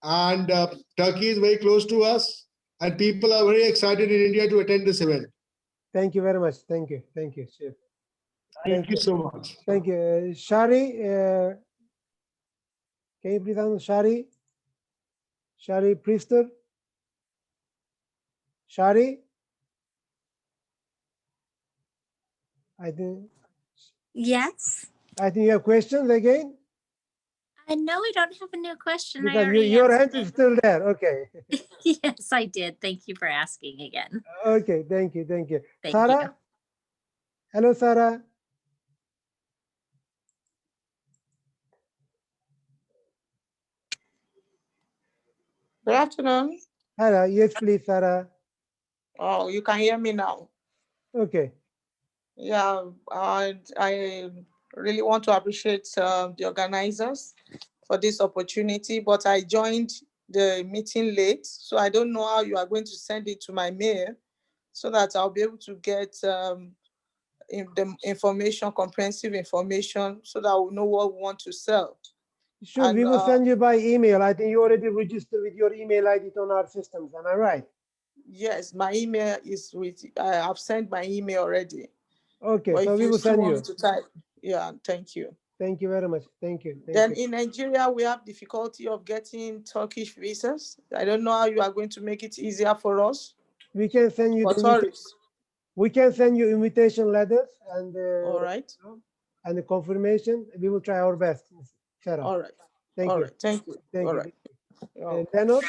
And Turkey is very close to us. And people are very excited in India to attend this event. Thank you very much. Thank you. Thank you, Chef. Thank you so much. Thank you. Shari, can you please answer Shari? Shari Priester? Shari? I think. Yes. I think you have questions again? No, I don't have a new question. Because your hand is still there. Okay. Yes, I did. Thank you for asking again. Okay. Thank you. Thank you. Thank Sarah? you. Hello, Sarah. Good afternoon. Hello. Yes, please, Sarah. Oh, you can hear me now. Okay. Yeah, I really want to appreciate the organizers for this opportunity, but I joined the meeting late, so I don't know how you are going to send it to my mail so that I'll be able to get the information, comprehensive information, so that we'll know what we want to sell. Sure, And, we will send you by email. I think you already registered with your email ID on our systems. Am I right? Yes, my email is with, I've sent my email already. Okay, But so if we you will still send want you. me to type, yeah, thank you. Thank you very much. Thank you. Then in Nigeria, we have difficulty of getting Turkish visas. I don't know how you are going to make it easier for us. We can send you For tourists. We can send you invitation letters and All right. And the confirmation. We will try our best, Sarah. All right. Thank All you. right. Thank you. Thank All you. right. Leonard?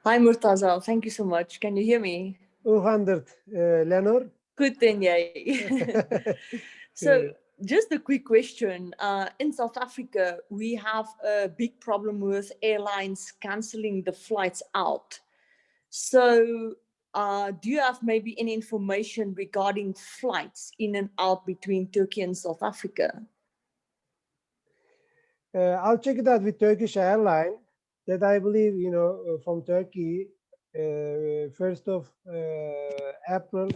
Hi, Murtaza. Thank you so much. Can you hear me? 200, Leonard. Good then, yeah. So just a quick question. In South Africa, we have a big problem with airlines canceling the flights out. So do you have maybe any information regarding flights in and out between Turkey and South Africa? I'll check it out with Turkish Airlines. That I believe, from Turkey, 1st of April,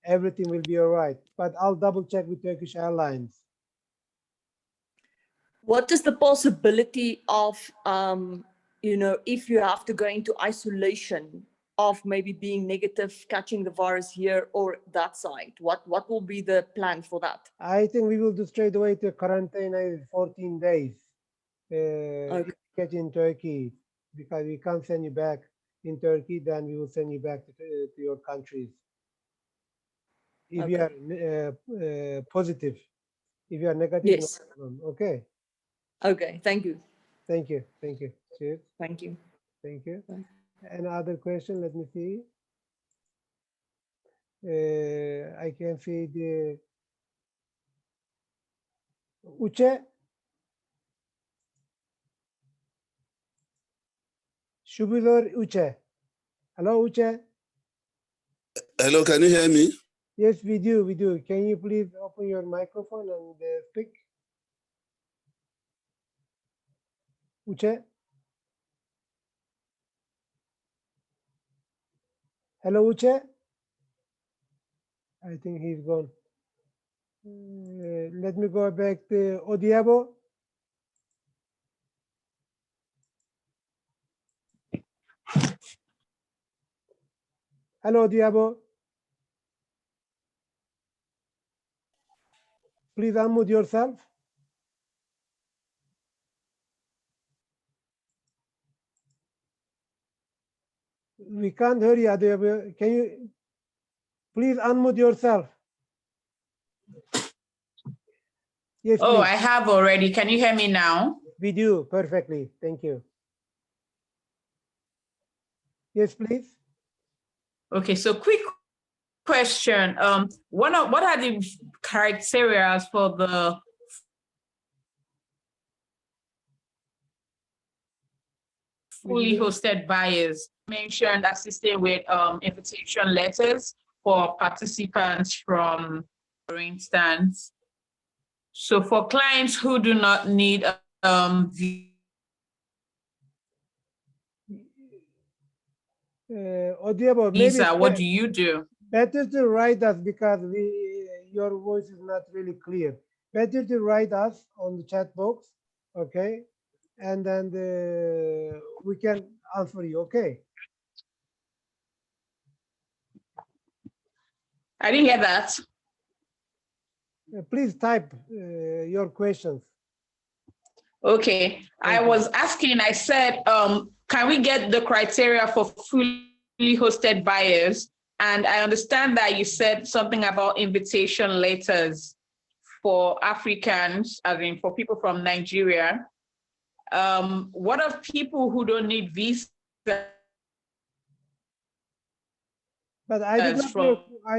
everything will be all right. But I'll double check with Turkish Airlines. What is the possibility of, you know, if you have to go into isolation, of maybe being negative, catching the virus here or that side? What will be the plan for that? I think we will do straight away to quarantine 14 days. Okay. If you catch in Turkey, because we can't send you back in Turkey, then we will send you back to your countries. If you are positive, if you are negative, Yes. no problem. Okay. Okay. Thank you. Thank you. Thank you. Cheers. Thank you. Thank you. Bye. Any other question? Let me see. I can see the Uche. Shubidor Uche. Hello, Uche. Hello, can you hear me? Yes, we do. We do. Can you please open your microphone and speak? Uche. Hello, Uche. I think he's gone. Let me go back to Odiabo. Hello, Odiabo. Please unmute yourself. We can't hear you, Odiabo. Can you please unmute yourself? Yes, Oh, please. I have already. Can you hear me now? We do perfectly. Thank you. Yes, please. Okay, so quick question. What are the criteria for the fully hosted buyers? Mentioned assisting with invitation letters for participants from, for instance. So for clients who do not need Odiabo, visa, maybe what do you do? better to write us because your voice is not really clear. Better to write us on the chat box, okay? And then we can answer you, okay? I didn't hear that. Please type your questions. Okay, I was asking, I said, can we get the criteria for fully hosted buyers? And I understand that you said something about invitation letters for Africans, I mean, for people from Nigeria. What of people who don't need visa? But I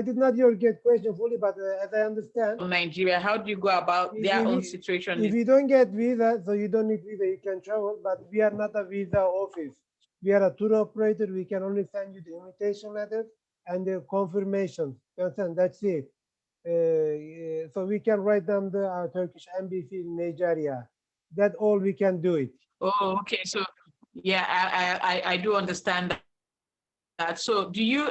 did not get question fully, but as I understand, Nigeria, how do you go about their own situation? If you don't get visa, so you don't need visa, you can travel, but we are not a visa office. We are a tour operator. We can only send you the invitation letters and the confirmation. You understand? That's it. So we can write down the Turkish embassy in Nigeria. That's all we can do it. Oh, okay. So yeah, I do understand that. So do you,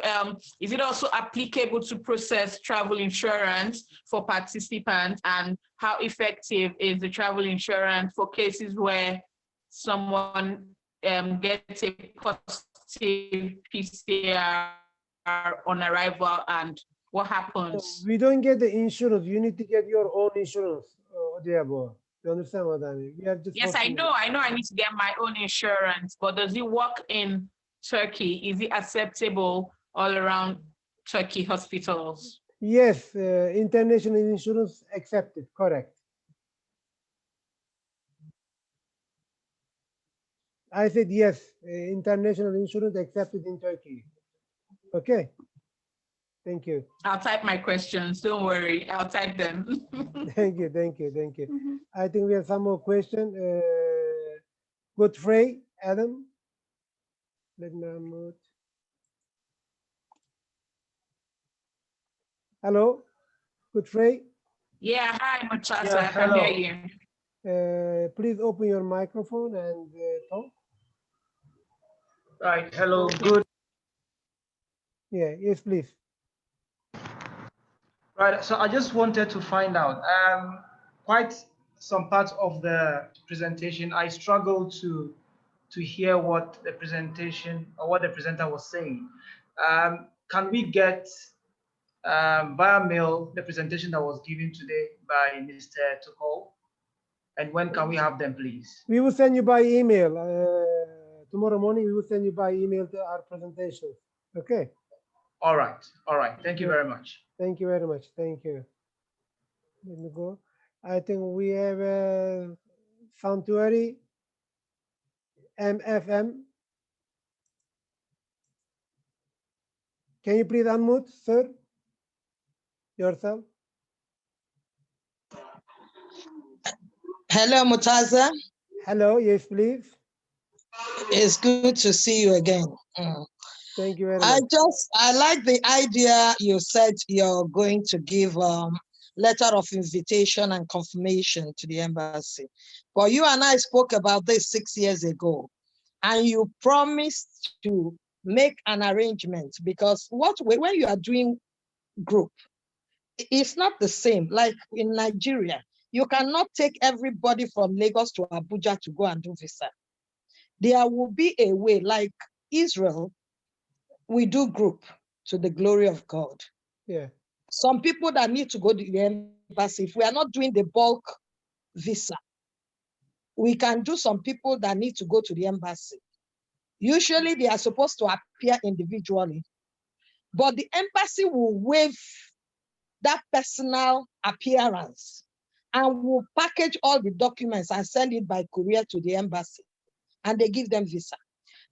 is it also applicable to process travel insurance for participants, and how effective is the travel insurance for cases where someone gets a positive PCR on arrival, and what happens? We don't get the insurance. You need to get your own insurance, Odiabo. You understand what I mean? We are just Yes, I know I need to get my own insurance, but does it work in Turkey? Is it acceptable all around Turkey hospitals? Yes, international insurance accepted, correct. I said yes, international insurance accepted in Turkey. Okay, thank you. I'll type my questions, don't worry, I'll type them. Thank you, thank you, thank you. I think we have some more questions. Godfrey, Adam. Let me unmute. Hello, Godfrey. Yeah, hi, Mutasa, I can hear you. Please open your microphone and talk. Right, hello, good Yeah, yes, please. Right. So I just wanted to find out, quite some parts of the presentation, I struggled to hear what the presentation or what the presenter was saying. Can we get via mail the presentation that was given today by Mr. Tukol? And when can we have them, please? We will send you by email. Tomorrow morning, we will send you by email to our presentation. Okay. All right. All right. Thank you very much. Thank you very much. Thank you. Let me go. I think we have a Sanctuary MFM. Can you please unmute, sir? Yourself. Hello, Mutaza. Hello, yes, please. It's good to see you again. Mm. Thank you very much. I like the idea you said you're going to give letter of invitation and confirmation to the embassy. But you and I spoke about this 6 years ago, and you promised to make an arrangement because when you are doing group, it's not the same. Like in Nigeria, you cannot take everybody from Lagos to Abuja to go and do visa. There will be a way, like Israel, we do group to the glory of God. Yeah. Some people that need to go to the embassy, if we are not doing the bulk visa, we can do some people that need to go to the embassy. Usually they are supposed to appear individually, but the embassy will waive that personal appearance and will package all the documents and send it by courier to the embassy, and they give them visa.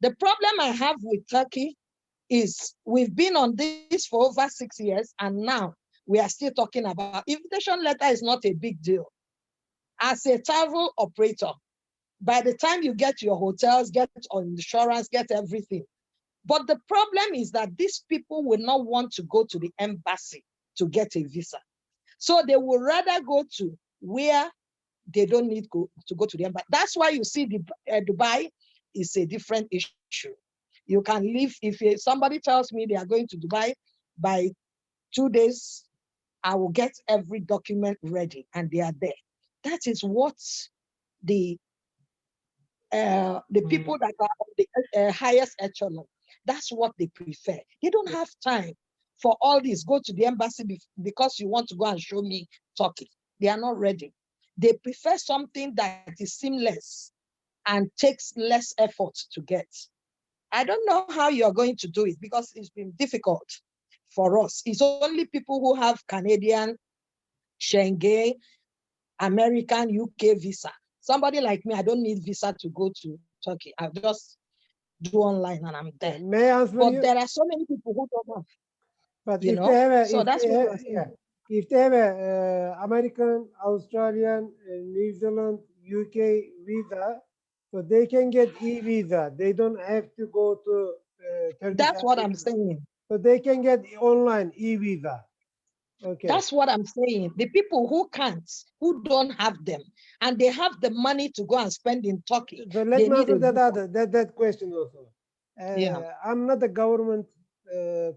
The problem I have with Turkey is we've been on this for over 6 years, and now we are still talking about invitation letter is not a big deal. As a travel operator, by the time you get your hotels, get on insurance, get everything. But the problem is that these people will not want to go to the embassy to get a visa. So they would rather go to where they don't need to go to the embassy. That's why you see Dubai is a different issue. You can leave, if somebody tells me they are going to Dubai by 2 days, I will get every document ready and they are there. That is what the people that are on the highest echelon, that's what they prefer. They don't have time for all this. Go to the embassy because you want to go and show me Turkey. They are not ready. They prefer something that is seamless and takes less effort to get. I don't know how you're going to do it because it's been difficult for us. It's only people who have Canadian, Schengen, American, UK visa. Somebody like me, I don't need visa to go to Turkey. I'll just do online and I'm there. May I answer but you? there are so many people who don't have. But You if know? they have a, So if that's they what have, I'm saying. yeah, if they have a American, Australian, New Zealand, UK visa, so they can get e-visa. They don't have to go to Turkish. That's what I'm saying. So they can get online e-visa. Okay. That's what I'm saying. The people who can't, who don't have them, and they have the money to go and spend in Turkey. So let they me need answer a that visa. that question also. Yeah. I'm not a government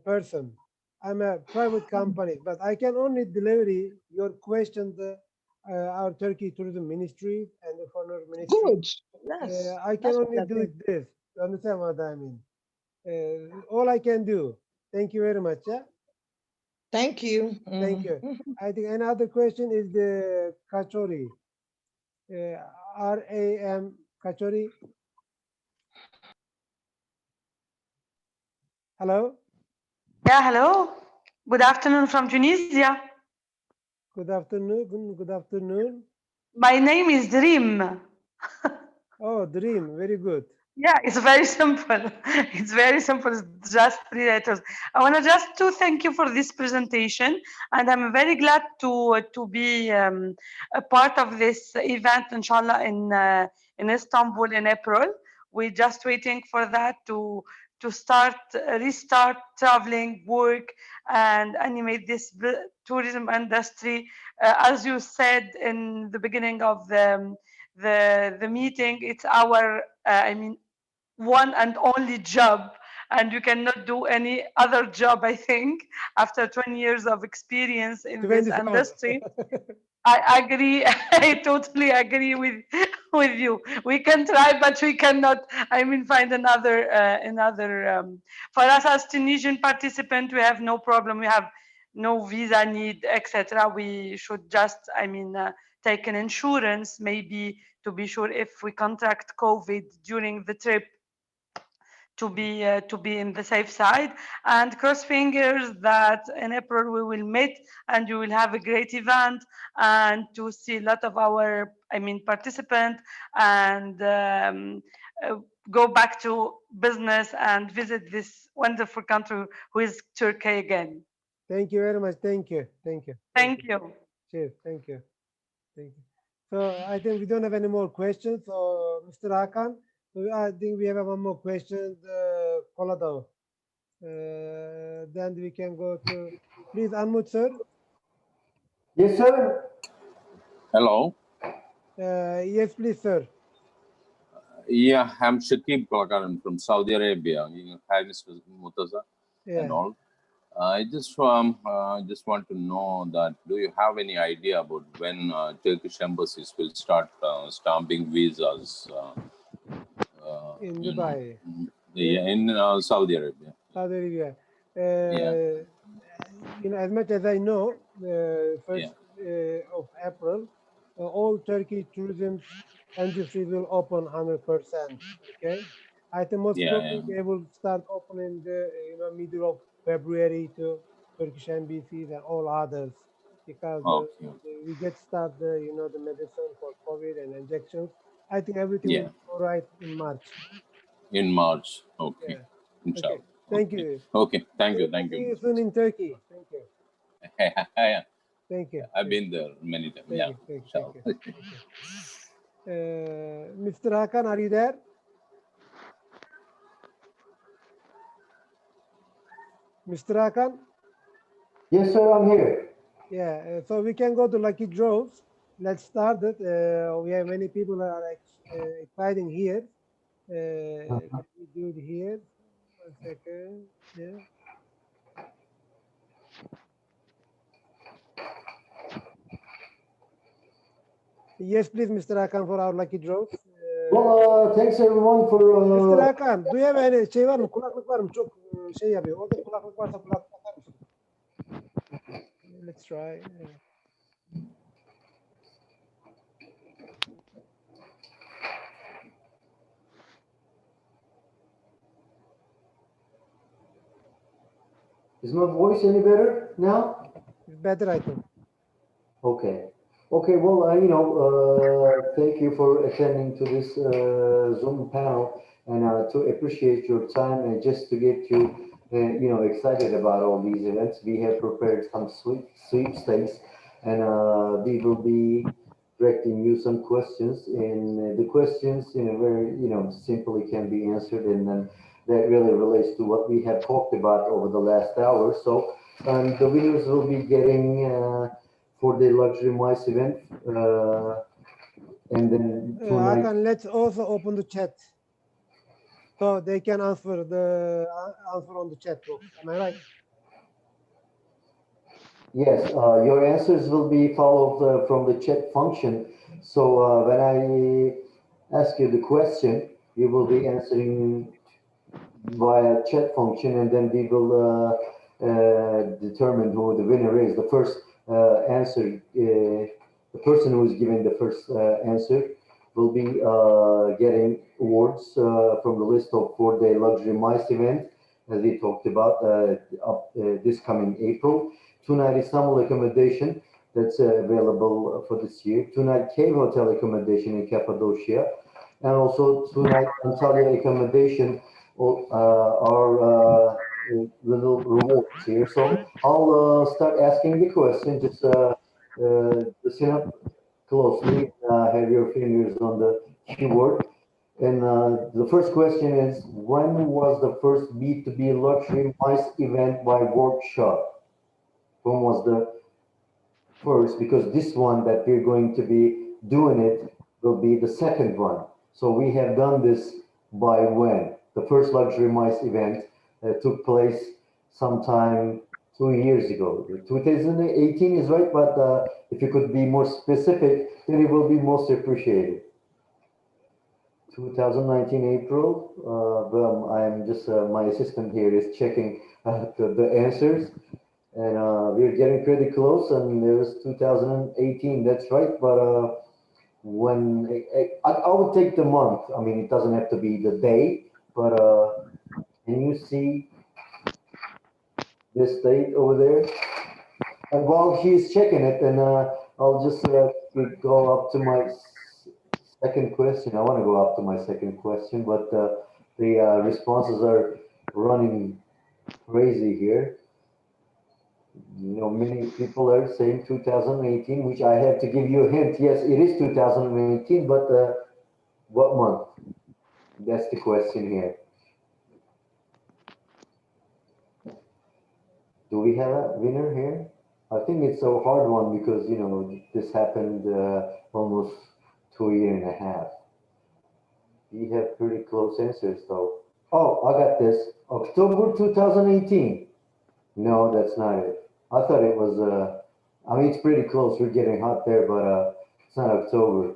person. I'm a private company, but I can only deliver your question to our Turkey Tourism Ministry and the Foreign Ministry. Good. Yes. I can That's what only I'm do saying. it this. You understand what I mean? All I can do. Thank you very much. Yeah. Thank you. Thank you. I think another question is the Kachori. RAM Kachori. Hello. Yeah, hello. Good afternoon from Tunisia. Good afternoon. Good afternoon. My name is Dream. Oh, Dream. Very good. Yeah, it's very simple. It's very simple. It's just 3 letters. I want to just to thank you for this presentation, and I'm very glad to be a part of this event, inshallah, in Istanbul in April. We're just waiting for that to restart traveling, work, and animate this tourism industry. As you said in the beginning of the meeting, it's our I mean one and only job and you cannot do any other job, I think, after 20 years of experience in this 24. industry. I agree. I totally agree with you. We can try, but we cannot. I mean, find another. For us as Tunisian participant, we have no problem. We have no visa need, etc. We should just, I mean, take an insurance, maybe to be sure if we contract COVID during the trip, to be in the safe side, and cross fingers that in April we will meet and you will have a great event and to see a lot of our, I mean, participants, and go back to business and visit this wonderful country who is Turkey again. Thank you very much. Thank you. Thank you. Thank you. Cheers. Thank you. Thank you. So I think we don't have any more questions. So Mr. Hakan, I think we have one more question. Kolado. Then we can go to, please unmute, sir. Yes, sir. Hello. Yes, please, sir. Yeah, I'm Shakib Kalakaran from Saudi Arabia. Hi, Mr. Murtaza and all. I just want to know that, do you have any idea about when Turkish embassies will start stamping visas In Dubai? In Saudi Arabia. Saudi Arabia. Yeah. As much as I know, first of April, all Turkey tourism industry will open 100%. Okay, I think most probably they will start opening the middle of February to Turkish embassies and all others, because we get started the medicine for COVID and injections. I think everything will be all right in March. In March, okay. Yeah. Okay. Thank you. Okay, thank you. See you soon in Turkey. Thank you. Yeah. Thank you. I've been there many times. Thank you. Mr. Hakan, are you there? Mr. Hakan? Yes, sir, I'm here. Yeah, so we can go to lucky draws. Let's start it. We have many people that are exciting here. Let me do it here. 1 second. Yeah. Yes, please, Mr. Hakan, for our lucky draws. Well, thanks everyone for. Mr. Hakan, do you have any şey var mı? Kulaklık var mı? Çok şey yapıyor. Orada kulaklık varsa kulaklık takar mısın? Let's try. Is my voice any better now? It's better, I think. Okay. Okay, well, thank you for attending to this Zoom panel, and to appreciate your time and just to get you, excited about all these events. We have prepared some sweepstakes, and we will be directing you some questions, and the questions, very, simply can be answered, and then that really relates to what we have talked about over the last hour. So, the winners will be getting. For the luxury mice event, and then tonight. Hakan, let's also open the chat, so they can answer on the chat box. Am I right? Yes, your answers will be followed from the chat function. So when I ask you the question, you will be answering via chat function, and then we will determine who the winner is. The first answer, the person who is giving the first answer will be getting awards from the list of 4-day luxury mice event, as we talked about, this coming April. 2-night Istanbul accommodation that's available for this year. 2-night cave hotel accommodation in Cappadocia, and also 2-night Antalya accommodation. Our little rewards here. So I'll start asking the question. Just listen up closely. Have your fingers on the keyboard. And the first question is, when was the first B2B luxury mice event by Workshop? When was the first? Because this one that we're going to be doing it will be the second one. So we have done this by when? The first luxury mice event took place sometime 2 years ago. 2018 is right, but if you could be more specific, then it will be most appreciated. 2019 April. Well, I'm just my assistant here is checking the answers, and we're getting pretty close. And there's 2018. That's right, but when I would take the month. I mean, it doesn't have to be the day, but can you see this date over there? And while he's checking it, and I'll just go up to my second question. I want to go up to my second question, but the responses are running crazy here. You know, many people are saying 2018, which I have to give you a hint. Yes, it is 2018, but what month? That's the question here. Do we have a winner here? I think it's a hard one because, you know, this happened almost 2 years and a half. We have pretty close answers though. Oh, I got this. October 2018. No, that's not it. I thought it was, I mean, it's pretty close. We're getting hot there, but it's not October.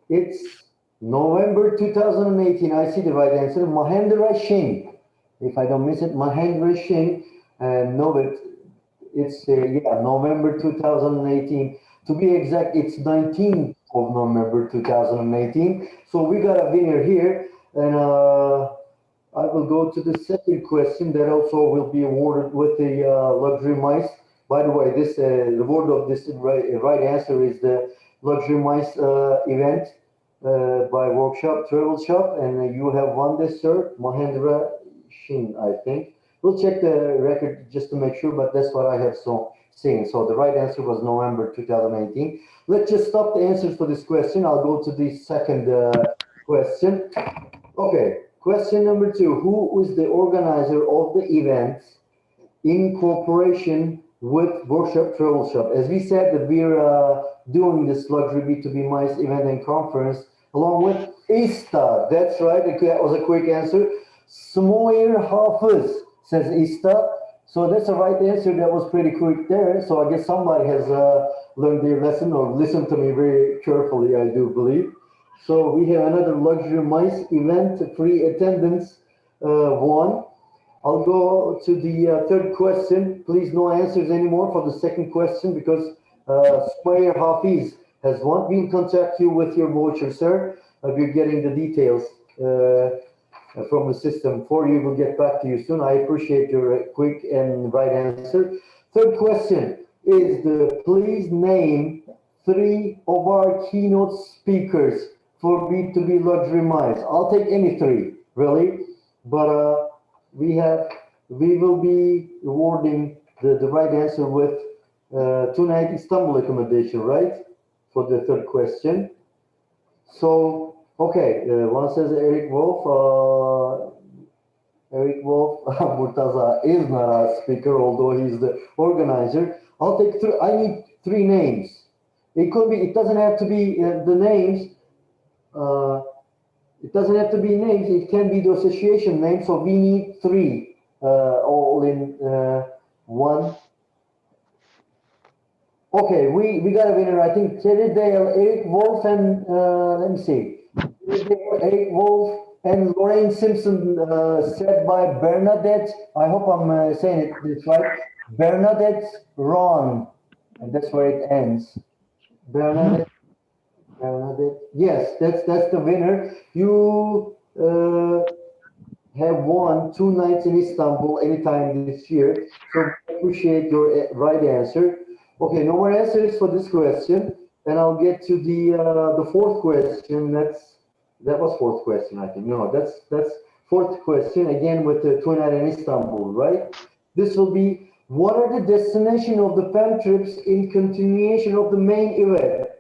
It's November 2018. I see the right answer. Mahendra Singh. If I don't miss it, Mahendra Singh. And no, it's yeah, November 2018. To be exact, it's 19th of November 2018. So we got a winner here, and I will go to the second question that also will be awarded with the luxury mice. By the way, this the word of this right answer is the luxury mice event by Workshop Travel Shop, and you have won this, sir, Mahendra Singh, I think. We'll check the record just to make sure, but that's what I have seen. So the right answer was November 2018. Let's just stop the answers for this question. I'll go to the second question. Okay, question number 2. Who is the organizer of the event in cooperation with Workshop Travel Shop? As we said, that we're doing this luxury B2B mice event and conference along with ISTA. That's right, that was a quick answer. Smoir Hafiz says ISTA. So that's the right answer. That was pretty quick there. So I guess somebody has learned their lesson or listened to me very carefully, I do believe. So we have another luxury mice event, free attendance one. I'll go to the third question. Please no answers anymore for the second question because Smayer Hafiz has won. We'll contact you with your voucher, sir. We're getting the details from the system for you. We'll get back to you soon. I appreciate your quick and right answer. Third question is please name 3 of our keynote speakers for B2B luxury mice. I'll take any 3, really, but we will be awarding the right answer with 2-night Istanbul accommodation, right? For the third question. So, okay, one says Eric Wolf. Eric Wolf, Murtaza is not a speaker, although he's the organizer. I'll take 3. I need 3 names. It could be, it doesn't have to be the names. It doesn't have to be names. It can be the association name. So we need 3 all in one. Okay, we got a winner. I think Terry Dale, Eric Wolf, and let me see. Eric Wolf and Lorraine Simpson, said by Bernadette. I hope I'm saying it right. Bernadette Ron, and that's where it ends. Bernadette. Yes, that's the winner. You have won 2 nights in Istanbul anytime this year. So I appreciate your right answer. Okay, no more answers for this question. And I'll get to the fourth question. That was fourth question, I think. No, that's fourth question again with the 2 nights in Istanbul, right? This will be, what are the destination of the Fam Trips in continuation of the main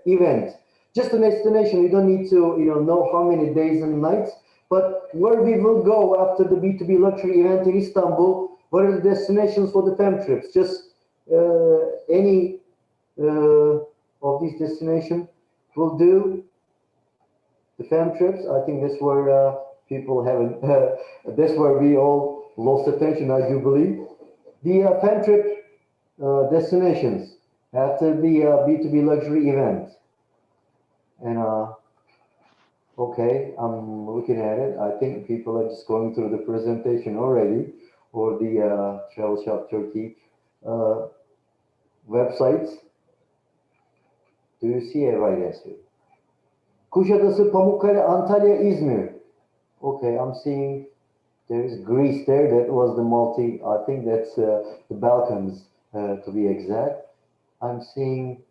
event? Just an destination. You don't need to know how many days and nights, but where we will go after the B2B luxury event in Istanbul. What are the destinations for the Fam Trips? Just any of these destinations will do. The Fam Trips. I think that's where people haven't, that's where we all lost attention, I do believe. The fan trip destinations after the B2B luxury event. And okay, I'm looking at it. I think people are just going through the presentation already, or the Travel Shop Turkey websites. Do you see a right answer? Kuşadası, Pamukkale, Antalya, İzmir. Okay, I'm seeing there's Greece there. That was the multi, I think that's the Balkans to be exact. I'm seeing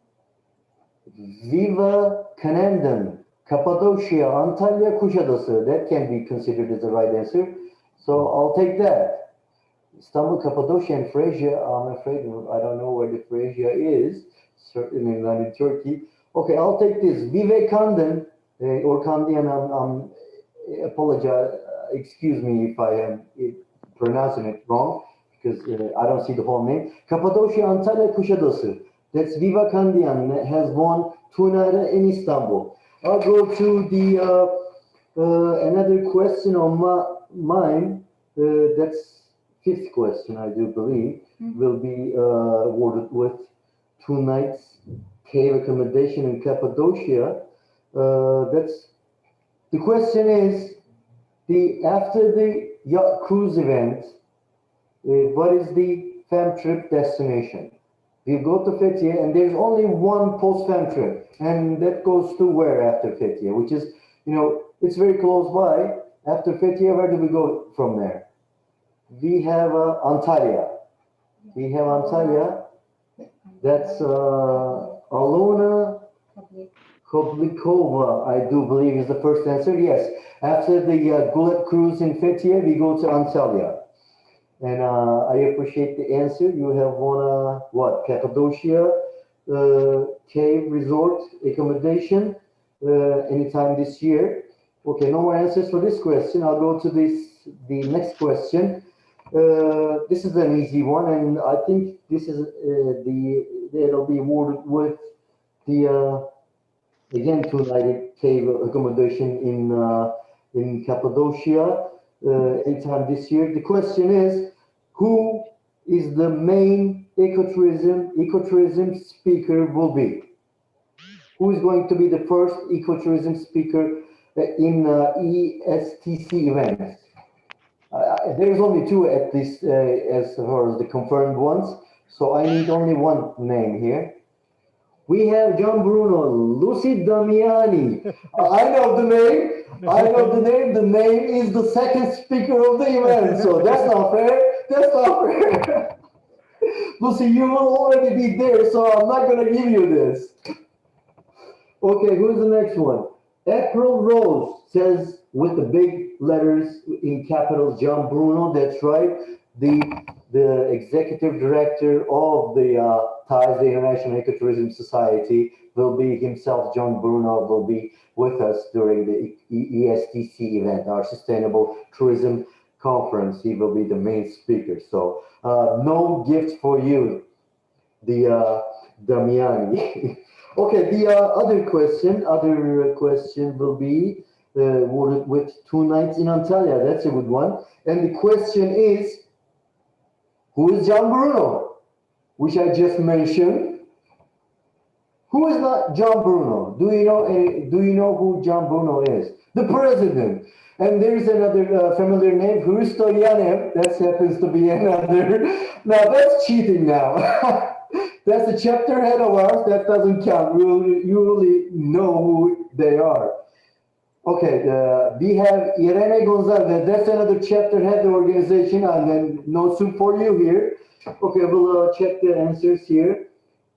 Viva Canandon, Cappadocia, Antalya, Kuşadası. That can be considered as the right answer. So I'll take that. Istanbul, Cappadocia, and Frisia. I'm afraid I don't know where the Frisia is. Certainly not in Turkey. Okay, I'll take this. Vive Kandın, or Kandian, I apologize. Excuse me if I am pronouncing it wrong, because I don't see the whole name. Cappadocia, Antalya, Kuşadası. That's Viva Kandian has won Tunara in Istanbul. I'll go to the another question on mine. That's fifth question, I do believe, will be awarded with 2 nights cave accommodation in Cappadocia. That's the question is after the yacht cruise event, what is the fam trip destination? We go to Fethiye, and there's only one post-fam trip, and that goes to where after Fethiye, which is, you know, it's very close by. After Fethiye, where do we go from there? We have Antalya. We have Antalya. That's Alona Koblikova, I do believe is the first answer. Yes. After the Gulet cruise in Fethiye, we go to Antalya. And I appreciate the answer. You have won what? Cappadocia cave resort accommodation anytime this year. Okay, no more answers for this question. I'll go to the next question. This is an easy one, and I think this is it'll be awarded with the again 2-night cave accommodation in Cappadocia anytime this year. The question is, who is the main ecotourism speaker will be? Who is going to be the first ecotourism speaker in ESTC events? There's only 2 at least as far as the confirmed ones, so I need only one name here. We have John Bruno, Lucy Damiani. I know the name. I know the name. The name is the second speaker of the event, so that's not fair. That's not fair. Lucy, you will already be there, so I'm not going to give you this. Okay, who's the next one? April Rose says with the big letters in capitals, John Bruno. That's right. The executive director of the TIES, the International Ecotourism Society, will be himself. John Bruno will be with us during the ESTC event, our Sustainable Tourism Conference. He will be the main speaker. So no gift for you, the Damiani. Okay, the other question will be with 2 nights in Antalya. That's a good one. And the question is, who is John Bruno, which I just mentioned? Who is not John Bruno? Do you know who John Bruno is? The president. And there is another familiar name, Hristo Yanev. That happens to be another. Now that's cheating now. That's a chapter head of ours. That doesn't count. We usually know who they are. Okay, we have Irene Gonzalez. That's another chapter head organization, and then no soup for you here. Okay, we'll check the answers here.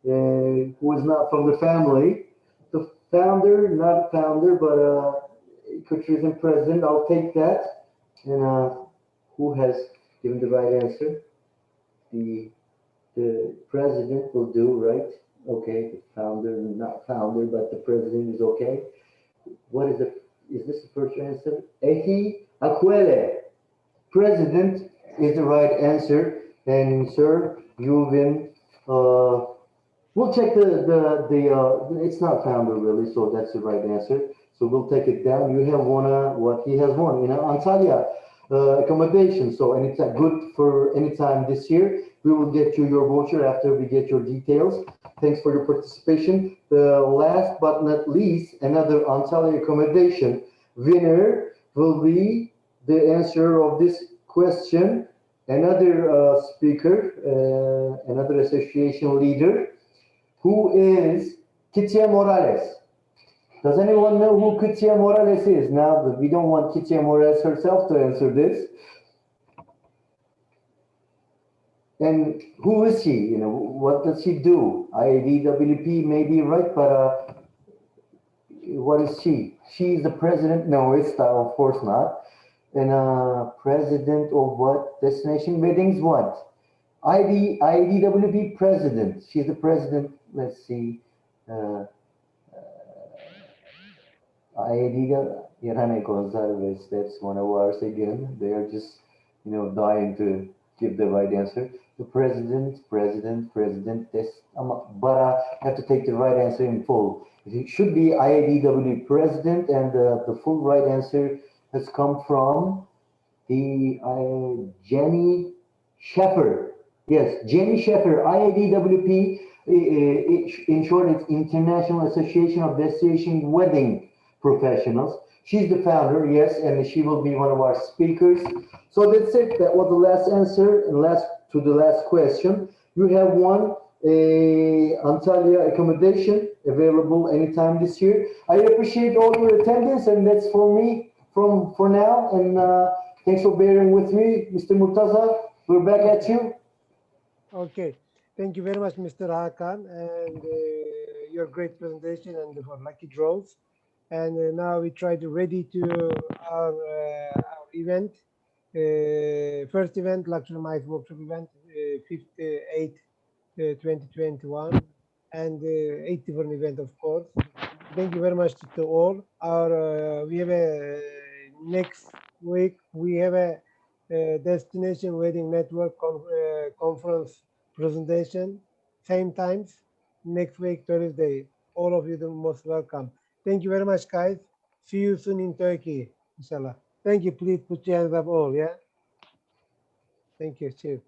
Who is not from the family? The founder, not founder, but ecotourism president. I'll take that. And who has given the right answer? The president will do, right? Okay, the founder, not founder, but the president is okay. What is this the first answer? Ehi Aquele. President is the right answer. And sir, you've been, we'll check it's not founder really, so that's the right answer. So we'll take it down. You have won what he has won in Antalya accommodation. So, and it's good for any time this year. We will get you your voucher after we get your details. Thanks for your participation. The last but not least, another Antalya accommodation winner will be the answer of this question. Another speaker, another association leader, who is Kitia Morales. Does anyone know who Kitia Morales is? Now, we don't want Kitia Morales herself to answer this. And who is she? You know, what does she do? IADWP may be right, but what is she? She is the president. No, it's of course not. And president of what? Destination Weddings what? IADWP president. She's the president. Let's see. IAD Irane Gonzalez, that's one of ours again. They are just, dying to give the right answer. The president, this, but I have to take the right answer in full. It should be IADW president, and the full right answer has come from the Jenny Sheffer. Yes, Jenny Sheffer, IADWP, in short, it's International Association of Destination Wedding Professionals. She's the founder, yes, and she will be one of our speakers. So that's it. That was the last answer and to the last question. You have won a Antalya accommodation available anytime this year. I appreciate all your attendance, and that's for me for now. And thanks for bearing with me, Mr. Murtaza. We're back at you. Okay. Thank you very much, Mr. Hakan, and your great presentation and for lucky draws. And now we try to ready to our event. First event, Luxury Mice Workshop event, 58 2021, and 81 event, of course. Thank you very much to all. Our we have a next week we have a destination wedding network conference presentation, same times next week Thursday. All of you are most welcome. Thank you very much, guys. See you soon in Turkey, inshallah. Thank you. Please put your hands up all, yeah? Thank you. Cheers.